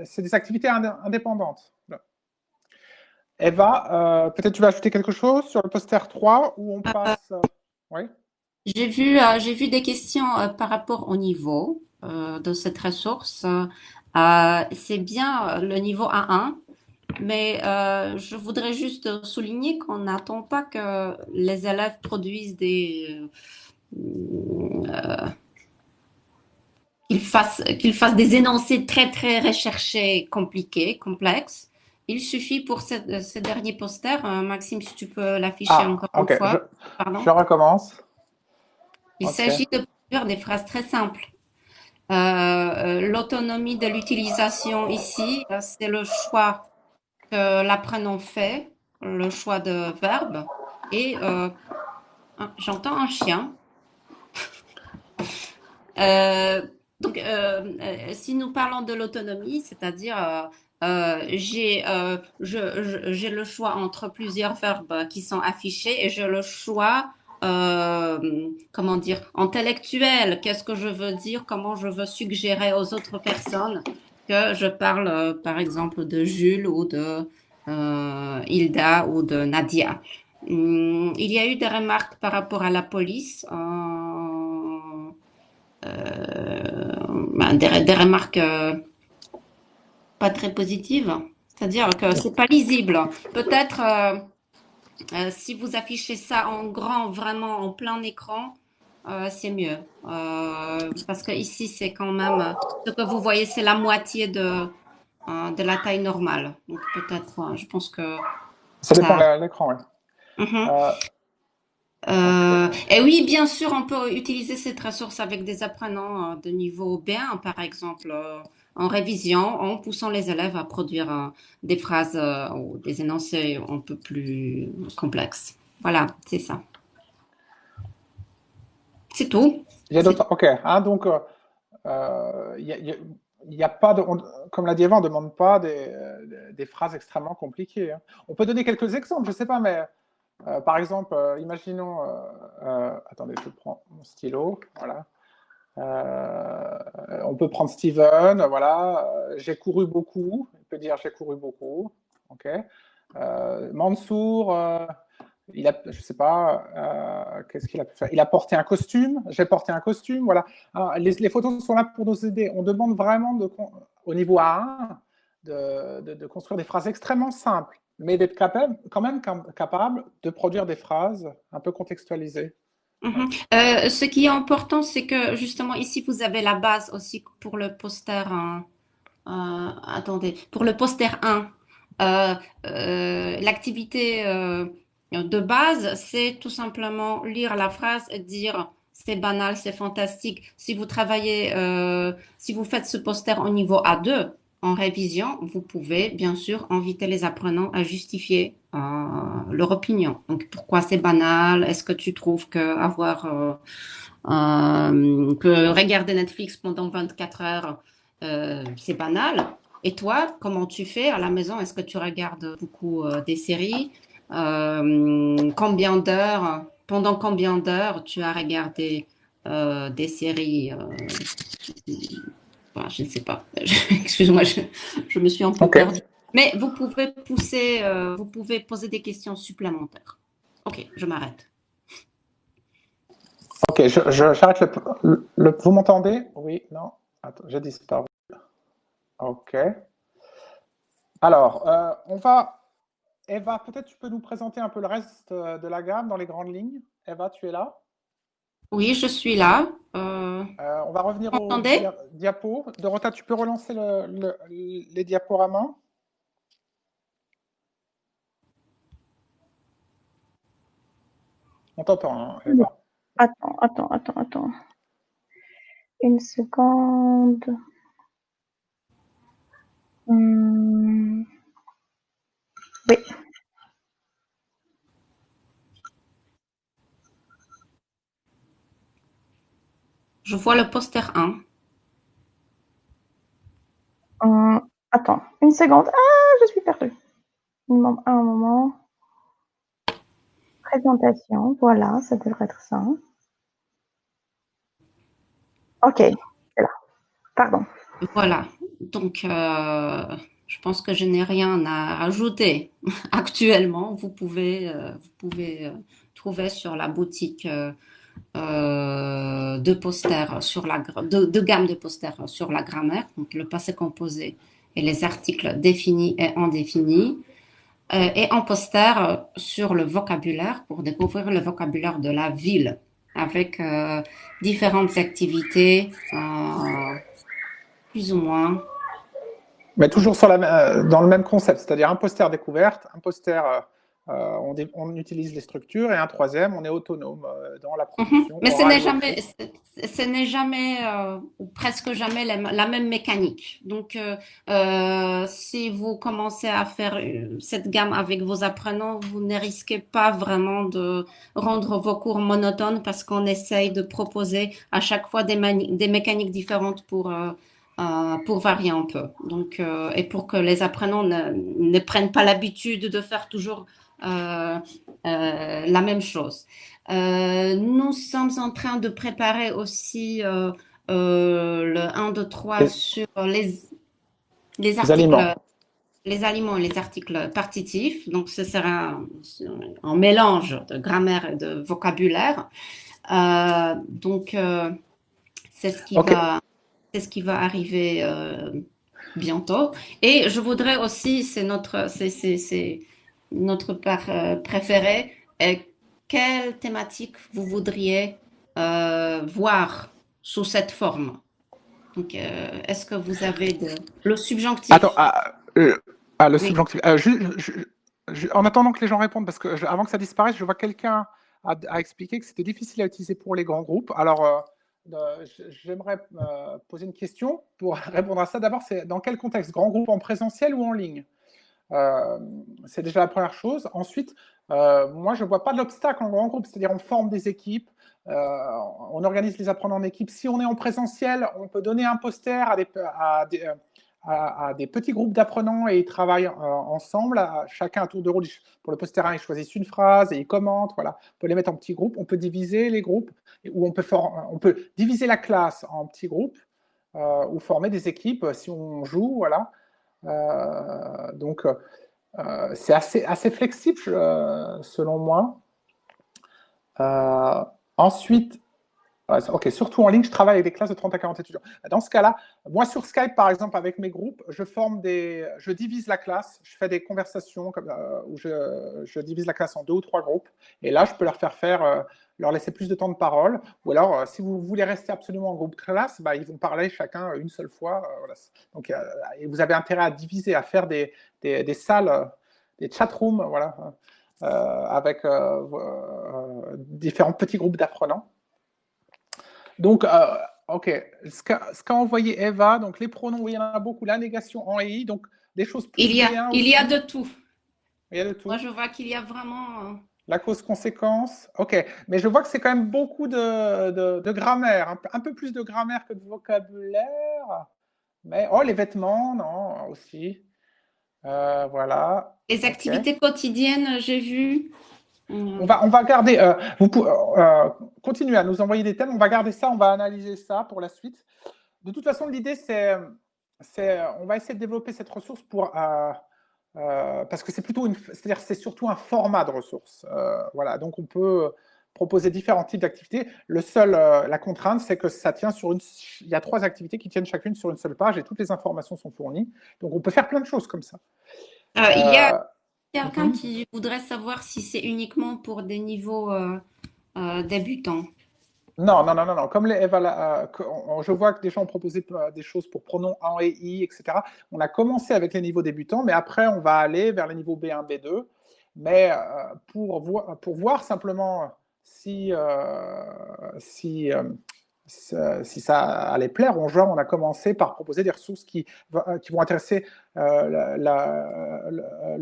c'est des activités indépendantes. Eva, peut-être tu vas ajouter quelque chose sur le poster 3 où on passe. Oui. J'ai vu des questions par rapport au niveau de cette ressource. C'est bien le niveau A1, mais je voudrais juste souligner qu'on n'attend pas que les élèves produisent qu'ils fassent des énoncés très très recherchés, compliqués, complexes. Il suffit pour ce dernier poster, Maxime, si tu peux l'afficher encore une ok, fois. Pardon. je recommence. Il s'agit de produire des phrases très simples. L'autonomie de l'utilisation ici, c'est le choix que l'apprenant fait, le choix de verbe. Et j'entends un chien. Euh, si nous parlons de l'autonomie, c'est-à-dire j'ai le choix entre plusieurs verbes qui sont affichés et j'ai le choix, comment dire, intellectuel. Qu'est-ce que je veux dire? Comment je veux suggérer aux autres personnes que je parle, par exemple, de Jules ou de Hilda ou de Nadia. Il y a eu des remarques par rapport à la police. Des remarques pas très positives. C'est-à-dire que c'est pas lisible. Peut-être si vous affichez ça en grand, vraiment en plein écran, c'est mieux. Parce que ici, c'est quand même ce que vous voyez, c'est la moitié de la taille normale. Donc peut-être, je pense que Ça dépend ça. de l'écran, oui. Mhm. Et oui, bien sûr, on peut utiliser cette ressource avec des apprenants de niveau B1, par exemple, en révision, en poussant les élèves à produire des phrases ou des énoncés un peu plus complexes. Voilà, c'est ça. C'est tout. Il y a d'autres. Ok. Donc, il y a pas de, comme l'a dit Eva, on ne demande pas des phrases extrêmement compliquées. On peut donner quelques exemples, je ne sais pas, mais par exemple, imaginons. Attendez, je prends mon stylo. Voilà. On peut prendre Steven. Voilà. J'ai couru beaucoup. Il peut dire j'ai couru beaucoup. Ok. Mansour. Je sais pas, qu'est-ce qu'il a pu faire. Il a porté un costume, j'ai porté un costume, voilà. Alors, les photos sont là pour nous aider. On demande vraiment, au niveau A1, de construire des phrases extrêmement simples, mais d'être quand même capable de produire des phrases un peu contextualisées. Ouais. Ce qui est important, c'est que justement ici, vous avez la base aussi pour le poster. Attendez, pour le poster 1, l'activité de base, c'est tout simplement lire la phrase et dire c'est banal, c'est fantastique. Si vous travaillez, si vous faites ce poster au niveau A2, en révision, vous pouvez bien sûr inviter les apprenants à justifier leur opinion. Donc pourquoi c'est banal? Est-ce que tu trouves que que regarder Netflix pendant 24 heures, c'est banal. Et toi, comment tu fais à la maison? Est-ce que tu regardes beaucoup des séries? Pendant combien d'heures tu as regardé des séries? Je ne sais pas. Excuse-moi, je me suis un peu Ok. perdue. Mais vous pouvez vous pouvez poser des questions supplémentaires. Ok, je m'arrête. Ok, j'arrête vous m'entendez? Oui, non? Attends, j'ai disparu. Ok. Alors, Eva, peut-être tu peux nous présenter un peu le reste de la gamme dans les grandes lignes. Eva, tu es là? Oui, je suis là. On va revenir Vous au m'entendez? diapo. Dorota, tu peux relancer les diaporamas? On t'entend, hein, Eva. Attends. Une seconde. Oui. Je vois le poster 1. Attends, une seconde. Ah, je suis perdue. Un moment. Présentation, voilà, ça devrait être ça. Ok, c'est là. Pardon. Voilà. Donc, je pense que je n'ai rien à rajouter. Actuellement, vous pouvez trouver sur la boutique de posters sur de gamme de posters sur la grammaire, donc le passé composé et les articles définis et indéfinis, et en poster sur le vocabulaire pour découvrir le vocabulaire de la ville avec différentes activités, plus ou moins. Mais toujours dans le même concept, c'est-à-dire un poster découverte, un poster, on utilise les structures, et un troisième, on est autonome dans la Mhm. production Mais orale ou écrite. ce n'est jamais ou presque jamais la même mécanique. Donc, si vous commencez à faire cette gamme avec vos apprenants, vous ne risquez pas vraiment de rendre vos cours monotones parce qu'on essaye de proposer à chaque fois des mécaniques différentes pour varier un peu. Donc, et pour que les apprenants ne prennent pas l'habitude de faire toujours la même chose. Nous sommes en train de préparer aussi le 1, 2, 3 Les, sur les les articles, aliments. les aliments et les articles partitifs. Donc, ce sera un mélange de grammaire et de vocabulaire. Donc, c'est ce qui Ok. va, c'est ce qui va arriver bientôt. Et je voudrais aussi, c'est notre part préférée. Quelle thématique vous voudriez voir sous cette forme? Donc, est-ce que vous avez le Attends, subjonctif? le Oui. subjonctif. En attendant que les gens répondent, parce que avant que ça disparaisse, je vois quelqu'un a expliqué que c'était difficile à utiliser pour les grands groupes. Alors, j'aimerais poser une question pour répondre à ça. D'abord, c'est dans quel contexte? Grand groupe en présentiel ou en ligne? Euh, c'est déjà la première chose. Ensuite, moi, je ne vois pas d'obstacle en grand groupe, c'est-à-dire on forme des équipes, on organise les apprenants en équipe. Si on est en présentiel, on peut donner un poster à des petits groupes d'apprenants et ils travaillent ensemble. Chacun à tour de rôle, pour le poster 1, ils choisissent une phrase et ils commentent. Voilà. On peut les mettre en petits groupes. On peut diviser les groupes ou on peut diviser la classe en petits groupes ou former des équipes si on joue. Voilà. Donc, c'est assez flexible, selon moi. Euh, ensuite, ok, surtout en ligne, je travaille avec des classes de 30 à 40 étudiants. Dans ce cas-là, moi sur Skype, par exemple, avec mes groupes, je divise la classe, je fais des conversations où je divise la classe en 2 ou 3 groupes, et là, je peux leur laisser plus de temps de parole, ou alors, si vous voulez rester absolument en groupe classe, bah, ils vont parler chacun une seule fois. Voilà. Donc, et vous avez intérêt à diviser, à faire des salles, des chat rooms, voilà, avec différents petits groupes d'apprenants. Donc, ok, ce qu'a envoyé Eva, donc les pronoms, oui, il y en a beaucoup, la négation en EI, donc des choses plus B1 Il y a aussi, de tout. il y a de Moi, tout. je vois qu'il y a vraiment. La cause-conséquence, ok, mais je vois que c'est quand même beaucoup de grammaire, un peu plus de grammaire que de vocabulaire, mais oh, les vêtements, non, aussi, voilà, Les ok. activités quotidiennes, j'ai vu. On va garder, continuez à nous envoyer des thèmes, on va garder ça, on va analyser ça pour la suite. De toute façon, l'idée, on va essayer de développer cette ressource parce que c'est-à-dire c'est surtout un format de ressources. Voilà, donc on peut proposer différents types d'activités. La contrainte, c'est que ça tient il y a 3 activités qui tiennent chacune sur une seule page et toutes les informations sont fournies. Donc on peut faire plein de choses comme ça. Il y a Euh, quelqu'un mhm. qui voudrait savoir si c'est uniquement pour des niveaux débutants. Non, non, non, non, non. Comme je vois que des gens ont proposé des choses pour pronoms en et i, etc. On a commencé avec les niveaux débutants, mais après, on va aller vers les niveaux B1, B2. Mais pour voir simplement si, euh, si ça allait plaire aux gens, on a commencé par proposer des ressources qui vont intéresser le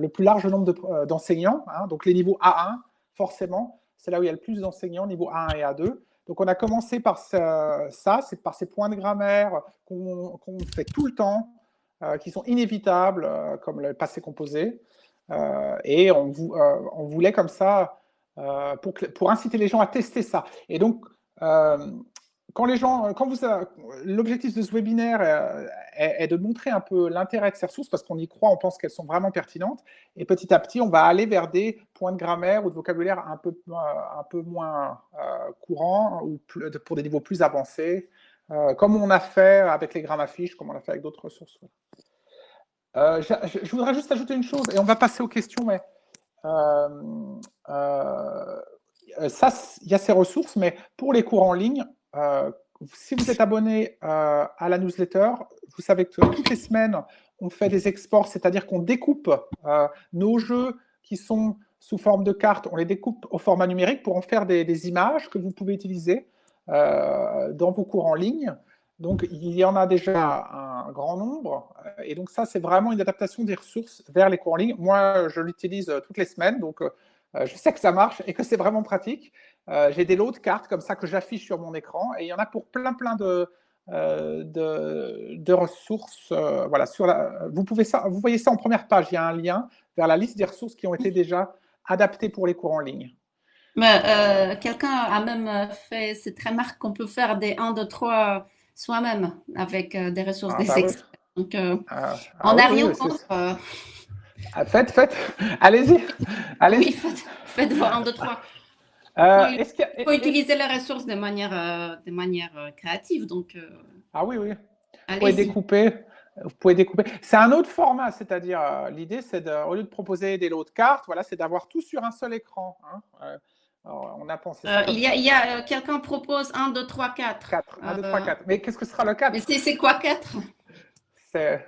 plus large nombre d'enseignants. Hein. Donc les niveaux A1, forcément, c'est là où il y a le plus d'enseignants, niveau A1 et A2. Donc on a commencé par c'est par ces points de grammaire qu'on fait tout le temps, qui sont inévitables, comme le passé composé. Et on voulait comme ça, pour inciter les gens à tester ça. Et donc, l'objectif de ce webinaire est de montrer un peu l'intérêt de ces ressources parce qu'on y croit, on pense qu'elles sont vraiment pertinentes. Et petit à petit, on va aller vers des points de grammaire ou de vocabulaire un peu moins courants ou pour des niveaux plus avancés, comme on a fait avec les grammafiches, comme on a fait avec d'autres ressources. Je voudrais juste ajouter une chose, et on va passer aux questions, mais euh, euh, ça, il y a ces ressources, mais pour les cours en ligne, si vous êtes abonné à la newsletter, vous savez que toutes les semaines, on fait des exports, c'est-à-dire qu'on découpe nos jeux qui sont sous forme de cartes, on les découpe au format numérique pour en faire des images que vous pouvez utiliser dans vos cours en ligne. Donc, il y en a déjà un grand nombre. Et donc, ça, c'est vraiment une adaptation des ressources vers les cours en ligne. Moi, je l'utilise toutes les semaines. Donc, je sais que ça marche et que c'est vraiment pratique. J'ai des lots de cartes comme ça que j'affiche sur mon écran. Et il y en a pour plein de ressources. Voilà, vous voyez ça en première page. Il y a un lien vers la liste des ressources qui ont été déjà adaptées pour les cours en ligne. Mais quelqu'un a même fait cette remarque qu'on peut faire des 1, 2, 3 soi-même avec des ressources, Ah, des bah oui. experts. Donc, on Oui, n'a oui, rien oui, contre. faites. Allez-y. Oui, Allez-y. faites voir 1, 2, 3. Maintenant, il Est-ce qu'il y faut a, utiliser les ressources de manière créative. Donc, Ah oui, oui. Vous pouvez allez-y. découper. Vous pouvez découper. C'est un autre format, c'est-à-dire l'idée, c'est au lieu de proposer des lots de cartes, voilà, c'est d'avoir tout sur un seul écran. Hein. Alors, on a pensé ça comme ça. Quelqu'un propose 1, 2, 3, 4. 4. 1, 2, 3, 4. Mais qu'est-ce que sera le 4? Mais c'est quoi 4? C'est,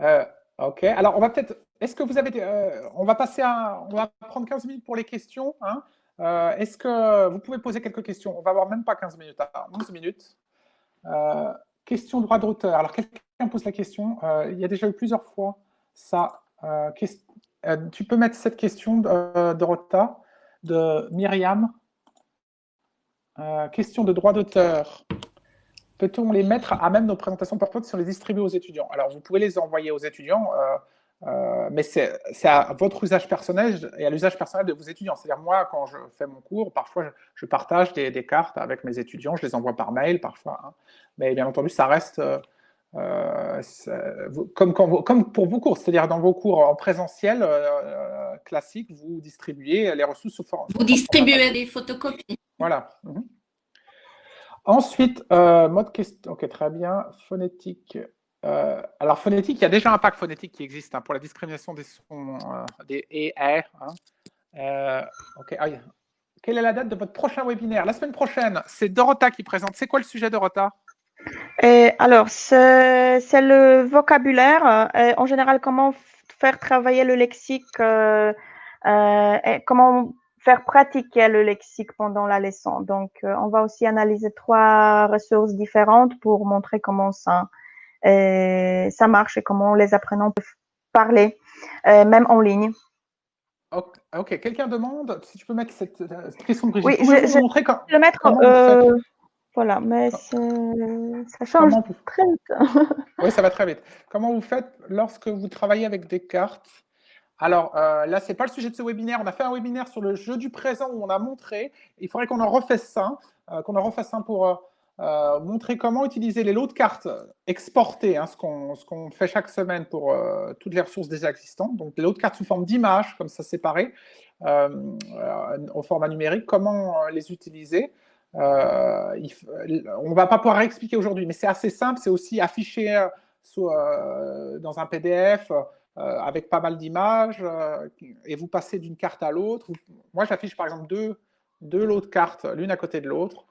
euh, OK. Alors, on va peut-être. Est-ce que vous avez. On va On va prendre 15 minutes pour les questions. Hein. Est-ce que vous pouvez poser quelques questions? On va avoir même pas 15 minutes, 11 minutes. Euh, Question droit d'auteur. Alors, quelqu'un pose la question. Il y a déjà eu plusieurs fois ça. Tu peux mettre cette question, Dorota, de Myriam. Question de droit d'auteur. Peut-on les mettre à même nos présentations PowerPoint si on les distribue aux étudiants? Alors, vous pouvez les envoyer aux étudiants, mais c'est à votre usage personnel et à l'usage personnel de vos étudiants. C'est-à-dire, moi, quand je fais mon cours, parfois, je partage des cartes avec mes étudiants, je les envoie par mail parfois. Hein. Mais bien entendu, ça reste comme pour vos cours. C'est-à-dire, dans vos cours en présentiel classique, vous distribuez les ressources sous forme Vous format distribuez papier. les photocopies. Voilà. Ensuite, mode question. Ok, très bien. Phonétique. Alors, phonétique, il y a déjà un pack phonétique qui existe hein, pour la discrimination des sons des et, hein. Ok. Quelle est la date de votre prochain webinaire? La semaine prochaine, c'est Dorota qui présente. C'est quoi le sujet, Dorota? Et alors, c'est le vocabulaire. En général, comment faire travailler le lexique, et comment faire pratiquer le lexique pendant la leçon. Donc, on va aussi analyser 3 ressources différentes pour montrer comment ça marche et comment les apprenants peuvent parler, même en ligne. Ok, quelqu'un demande si tu peux mettre cette question de Brigitte. Oui, Pouvez-vous je nous montrer vais le mettre. comment vous faites Voilà, mais ça change comment vous... très vite. Oui, ça va très vite. Comment vous faites lorsque vous travaillez avec des cartes? Alors là, ce n'est pas le sujet de ce webinaire. On a fait un webinaire sur le jeu du présent où on a montré. Il faudrait qu'on en refasse un, pour montrer comment utiliser les lots de cartes exportés, hein, ce qu'on fait chaque semaine pour toutes les ressources déjà existantes. Donc, les lots de cartes sous forme d'images, comme ça séparées, au format numérique, comment les utiliser. On ne va pas pouvoir expliquer aujourd'hui, mais c'est assez simple. C'est aussi affiché dans un PDF avec pas mal d'images et vous passez d'une carte à l'autre. Moi, j'affiche par exemple deux lots de cartes, l'une à côté de l'autre.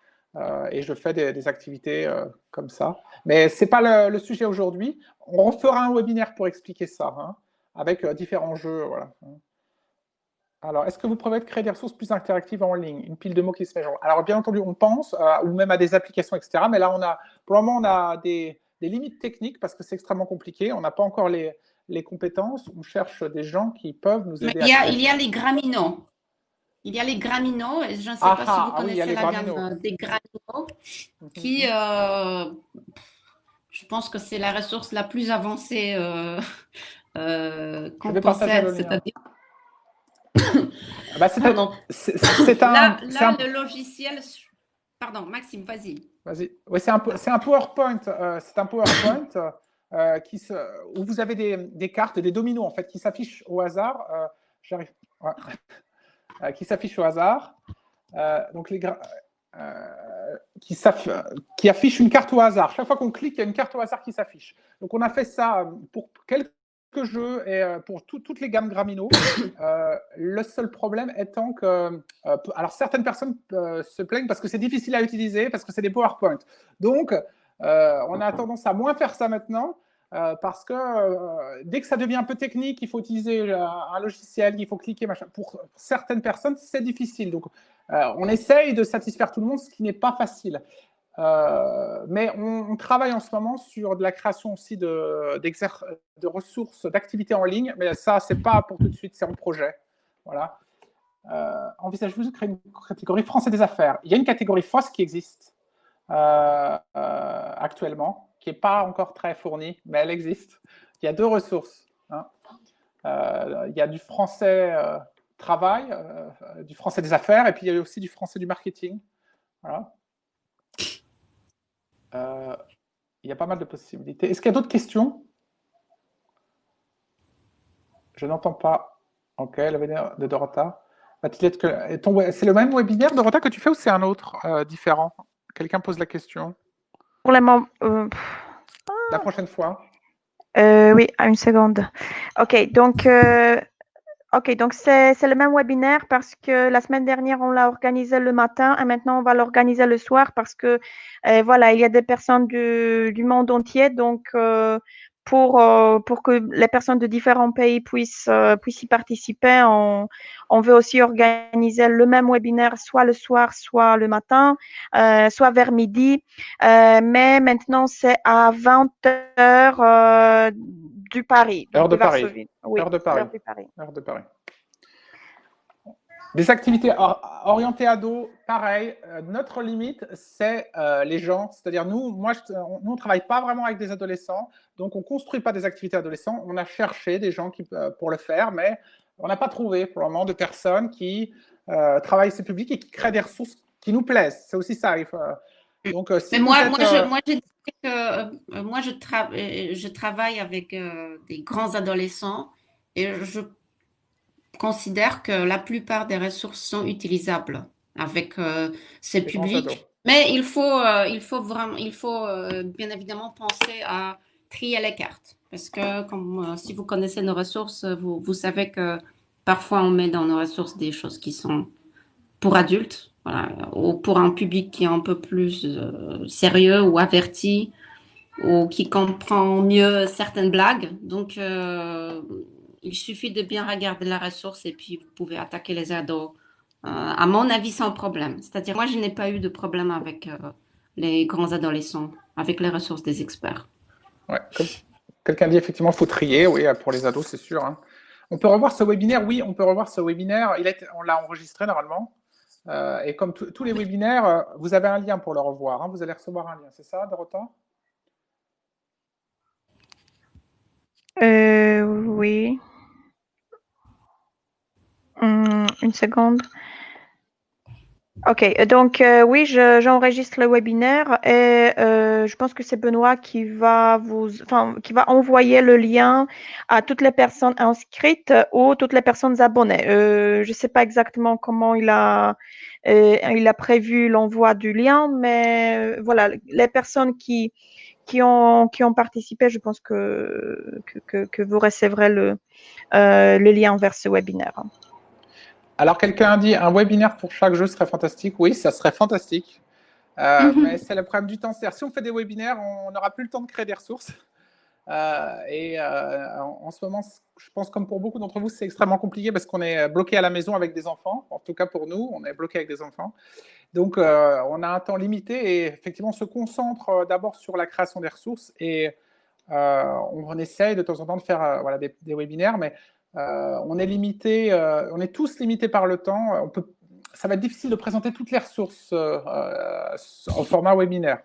Et je fais des activités comme ça. Mais ce n'est pas le sujet aujourd'hui. On refera un webinaire pour expliquer ça, hein, avec différents jeux. Voilà. Alors, est-ce que vous prévoyez de créer des ressources plus interactives en ligne? Une pile de mots qui se met jour. Alors, bien entendu, on pense, ou même à des applications, etc. Mais là, pour le moment, on a des limites techniques parce que c'est extrêmement compliqué. On n'a pas encore les compétences. On cherche des gens qui peuvent nous Mais aider à créer. il y a les graminos. Il y a les graminos, et je ne sais pas si vous Ah oui, il y a connaissez les la gamme graminos. des graminos, qui, Mhm. je pense que c'est la ressource la plus avancée Je qu'on vais partager possède, le lien. c'est-à-dire, Bah, pardon, là, le logiciel, pardon, Maxime, vas-y. Vas-y. Ouais, c'est un PowerPoint. C'est un PowerPoint qui où vous avez des cartes, des dominos en fait, qui s'affichent au hasard. J'arrive. Ouais. Qui s'affichent au hasard. Donc qui affiche une carte au hasard. Chaque fois qu'on clique, il y a une carte au hasard qui s'affiche. Donc on a fait ça pour quelques jeux et pour toutes les gammes Gramino. Le seul problème étant que, alors certaines personnes se plaignent parce que c'est difficile à utiliser, parce que c'est des PowerPoint. Donc on a tendance à moins faire ça maintenant. Parce que dès que ça devient un peu technique, il faut utiliser un logiciel, il faut cliquer, machin. Pour certaines personnes, c'est difficile. Donc, on essaye de satisfaire tout le monde, ce qui n'est pas facile. Mais on travaille en ce moment sur de la création aussi de ressources, d'activités en ligne. Mais ça, c'est pas pour tout de suite, c'est en projet. Voilà. Envisagez-vous de créer une catégorie français des affaires? Il y a une catégorie FOSS qui existe actuellement, qui n'est pas encore très fournie, mais elle existe. Il y a deux ressources, hein. Il y a du français travail, du français des affaires, et puis il y a aussi du français du marketing. Voilà. Il y a pas mal de possibilités. Est-ce qu'il y a d'autres questions? Je n'entends pas. Ok, le webinaire de Dorota. C'est le même webinaire, Dorota, que tu fais ou c'est un autre différent? Quelqu'un pose la question. Pour le moment, La prochaine fois. oui, à une seconde. Ok, donc c'est le même webinaire parce que la semaine dernière, on l'a organisé le matin et maintenant, on va l'organiser le soir parce que, voilà, il y a des personnes du monde entier. Donc, pour que les personnes de différents pays puissent y participer, on veut aussi organiser le même webinaire soit le soir, soit le matin, soit vers midi. Mais maintenant, c'est à 20h du Paris, Heure donc de de Paris. Varsovie. Oui, Heure de Paris. l'heure du Paris. Heure de Paris. Des activités orientées ados, pareil. Notre limite, c'est les gens. C'est-à-dire, nous, on ne travaille pas vraiment avec des adolescents. Donc, on ne construit pas des activités adolescents. On a cherché des gens pour le faire, mais on n'a pas trouvé pour le moment de personnes qui travaillent ces publics et qui créent des ressources qui nous plaisent. C'est aussi ça. Donc, si Mais vous êtes. je dirais que je travaille avec des grands adolescents et je considère que la plupart des ressources sont utilisables avec ces Des grands ados. publics. Mais il faut bien évidemment penser à trier les cartes. Parce que comme, si vous connaissez nos ressources, vous savez que parfois on met dans nos ressources des choses qui sont pour adultes, voilà, ou pour un public qui est un peu plus sérieux ou averti, ou qui comprend mieux certaines blagues. Donc, il suffit de bien regarder la ressource et puis vous pouvez attaquer les ados, à mon avis, sans problème. C'est-à-dire, moi, je n'ai pas eu de problème avec les grands adolescents, avec les ressources des experts. Ouais, comme quelqu'un dit, effectivement, il faut trier. Oui, pour les ados, c'est sûr, hein. On peut revoir ce webinaire. Oui, on peut revoir ce webinaire. On l'a enregistré normalement. Et comme tous les webinaires, vous avez un lien pour le revoir, hein. Vous allez recevoir un lien. C'est ça, Dorota? Oui. Une seconde. Ok, donc oui, j'enregistre le webinaire et je pense que c'est Benoît qui va qui va envoyer le lien à toutes les personnes inscrites ou toutes les personnes abonnées. Je ne sais pas exactement comment il a prévu l'envoi du lien, mais voilà, les personnes qui ont participé, je pense que vous recevrez le lien vers ce webinaire. Alors, quelqu'un a dit un webinaire pour chaque jeu serait fantastique. Oui, ça serait fantastique. Mais c'est le problème du temps. C'est-à-dire, si on fait des webinaires, on n'aura plus le temps de créer des ressources. En ce moment, je pense comme pour beaucoup d'entre vous, c'est extrêmement compliqué parce qu'on est bloqué à la maison avec des enfants. En tout cas pour nous, on est bloqué avec des enfants. Donc on a un temps limité et effectivement on se concentre d'abord sur la création des ressources et on essaye de temps en temps de faire voilà, des webinaires, mais on est limité, on est tous limités par le temps. Ça va être difficile de présenter toutes les ressources en format webinaire.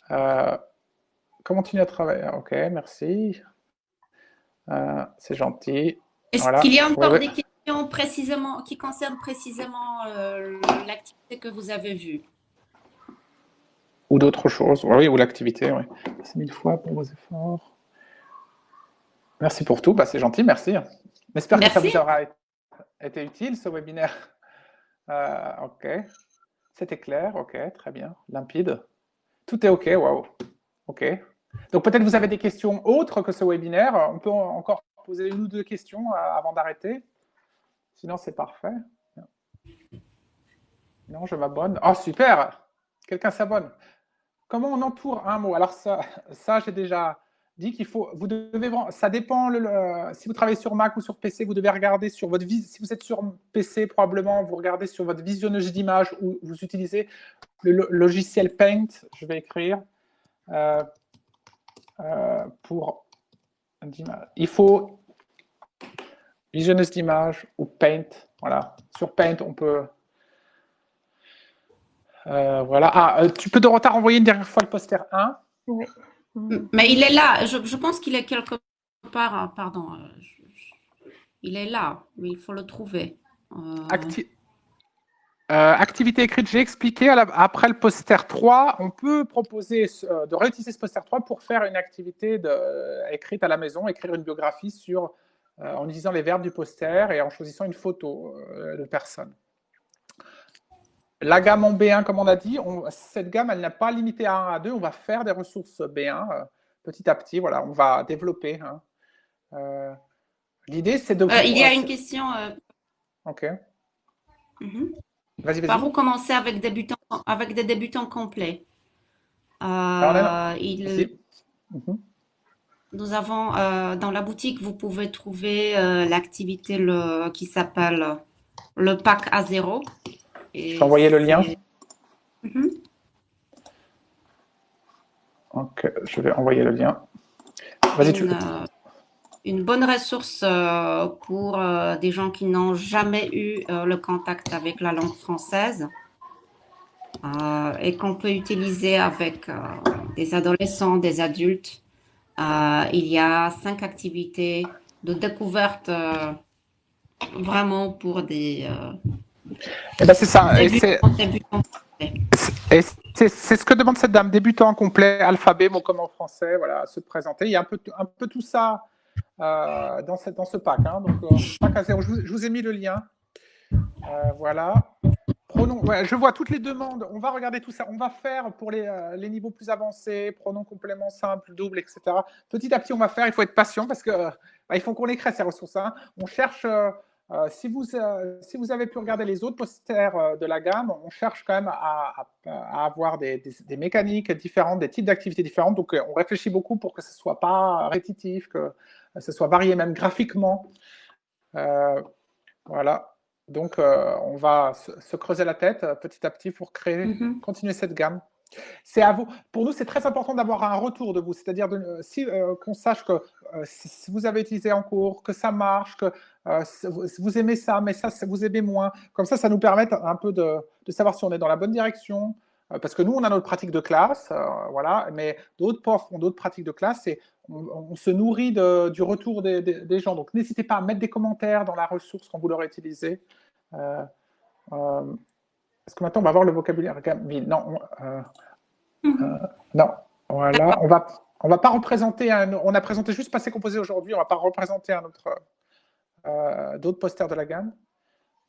Comment continuer à travailler? Ok, merci. C'est gentil. Est-ce Voilà. qu'il y a Ouais, encore ouais. des questions précisément qui concernent précisément l'activité que vous avez vue? Ou d'autres choses. Oui, ou l'activité. Oui. Merci 1000 fois pour vos efforts. Merci pour tout. Bah, c'est gentil, merci. J'espère que ça Merci. vous aura été utile, ce webinaire. Ok. C'était clair. Ok, très bien. Limpide. Tout est ok. Waouh. Ok. Donc peut-être vous avez des questions autres que ce webinaire. On peut encore poser une ou deux questions avant d'arrêter. Sinon, c'est parfait. Non, je m'abonne. Oh, super. Quelqu'un s'abonne. Comment on entoure un mot? Alors ça j'ai déjà dit qu'il faut, vous devez, ça dépend, si vous travaillez sur Mac ou sur PC, vous devez regarder sur votre, si vous êtes sur PC, probablement, vous regardez sur votre visionneuse d'image ou vous utilisez le logiciel Paint, je vais écrire, pour d'image. Il faut visionneuse d'image ou Paint, voilà. Sur Paint, on peut... voilà. Ah, tu peux, Dorothée, renvoyer une dernière fois le poster 1. Oui. Mais il est là. Je pense qu'il est quelque part. Pardon. Il est là, mais il faut le trouver. Activité écrite, j'ai expliqué. Après le poster 3, on peut proposer de réutiliser ce poster 3 pour faire une activité écrite à la maison, écrire une biographie en utilisant les verbes du poster et en choisissant une photo de personne. La gamme en B1, comme on a dit, cette gamme, elle n'est pas limitée à 1 à 2. On va faire des ressources B1 petit à petit. Voilà, on va développer. Hein. L'idée, c'est de... Il y a une question. Ok. Mhm. Vas-y, vas-y. Par où commencer avec des débutants complets? Nous avons dans la boutique, vous pouvez trouver l'activité qui s'appelle le pack A0. Je t'ai envoyé le lien. Ok, je vais envoyer le lien. Vas-y, une bonne ressource pour des gens qui n'ont jamais eu le contact avec la langue française et qu'on peut utiliser avec des adolescents, des adultes. Il y a 5 activités de découverte vraiment pour des c'est ça. débutants. Et c'est ce que demande cette dame, débutant complet, alphabet, mots comme en français, voilà, se présenter. Il y a un peu tout ça dans ce pack. Hein, donc, pack à zéro. Je vous ai mis le lien. Voilà. Pronoms, ouais, je vois toutes les demandes. On va regarder tout ça. On va faire pour les niveaux plus avancés, pronoms compléments simples, doubles, etc. Petit à petit, on va faire. Il faut être patient parce que il faut qu'on les crée ces ressources. Hein. On cherche. Si vous avez pu regarder les autres posters de la gamme, on cherche quand même à avoir des mécaniques différentes, des types d'activités différentes. Donc, on réfléchit beaucoup pour que ce ne soit pas répétitif, que ce soit varié même graphiquement. Voilà. Donc, on va se creuser la tête petit à petit pour continuer cette gamme. C'est à vous. Pour nous, c'est très important d'avoir un retour de vous, c'est-à-dire qu'on sache que si vous avez utilisé en cours, que ça marche, que vous aimez ça, mais ça vous aimez moins. Comme ça nous permet un peu de savoir si on est dans la bonne direction. Parce que nous, on a notre pratique de classe, voilà, mais d'autres profs ont d'autres pratiques de classe et on se nourrit du retour des gens. Donc, n'hésitez pas à mettre des commentaires dans la ressource quand vous l'aurez utilisée. Parce que maintenant, on va voir le vocabulaire gamine. Non, non. Voilà. On va pas représenter on a présenté juste passé composé aujourd'hui. On va pas représenter d'autres posters de la gamme.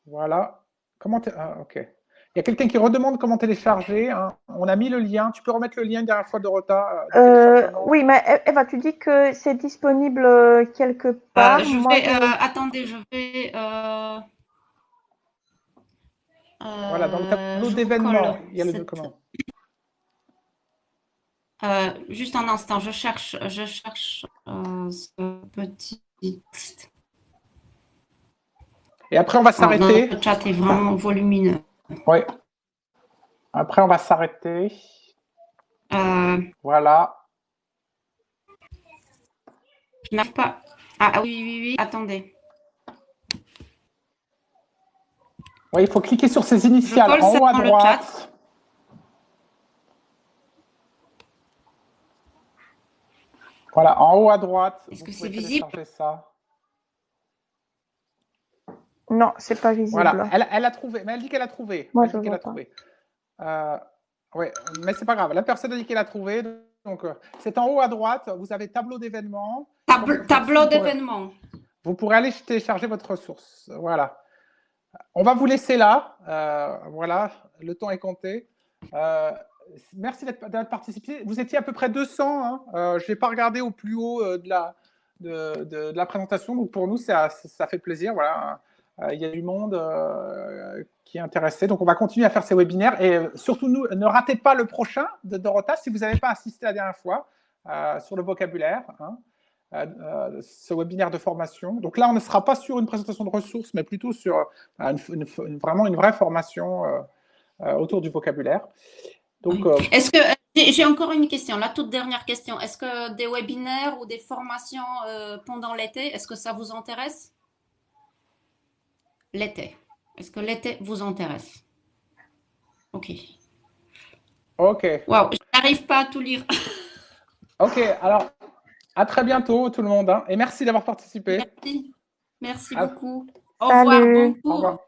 Voilà. Ok. Il y a quelqu'un qui redemande comment télécharger, hein. On a mis le lien. Tu peux remettre le lien une dernière fois, Dorota, de téléchargement. Oui, mais Eva, tu dis que c'est disponible quelque part. Attendez, je vais. Voilà, dans le tableau Je vous d'événements, colle il y a le cette- document. Juste un instant, je cherche ce petit texte. Et après, on va s'arrêter. Notre chat est vraiment volumineux. Oui. Après, on va s'arrêter. Voilà. Je n'arrive pas. Ah oui, attendez. Oui, il faut cliquer sur ces initiales colle en ça haut à dans le droite. Voilà, en haut à droite. Est-ce vous que pouvez c'est visible? télécharger ça. Non, c'est pas visible. Voilà, elle a trouvé, mais elle dit qu'elle a trouvé. Moi, Elle je dit qu'elle vois a pas. trouvé. Ouais, mais c'est pas grave. La personne a dit qu'elle a trouvé. Donc, c'est en haut à droite. Vous avez tableau d'événements. Tableau d'événements. Vous pourrez aller télécharger votre ressource. Voilà. On va vous laisser là. Voilà, le temps est compté. Merci d'être participé. Vous étiez à peu près 200. Hein. Je n'ai pas regardé au plus haut de la présentation. Donc, pour nous, ça fait plaisir. Voilà. Il y a du monde qui est intéressé. Donc, on va continuer à faire ces webinaires. Et surtout, ne ratez pas le prochain de Dorota si vous n'avez pas assisté la dernière fois sur le vocabulaire. Hein. Ce webinaire de formation. Donc là, on ne sera pas sur une présentation de ressources, mais plutôt sur vraiment une vraie formation autour du vocabulaire. Donc, Est-ce que j'ai encore une question, la toute dernière question. Est-ce que des webinaires ou des formations pendant l'été, est-ce que ça vous intéresse? L'été. Est-ce que l'été vous intéresse? Ok. ok. Waouh, je n'arrive pas à tout lire. Ok, alors à très bientôt tout le monde. Hein, et merci d'avoir participé. Merci. Merci beaucoup. Au Salut. revoir, bon Au cours. revoir.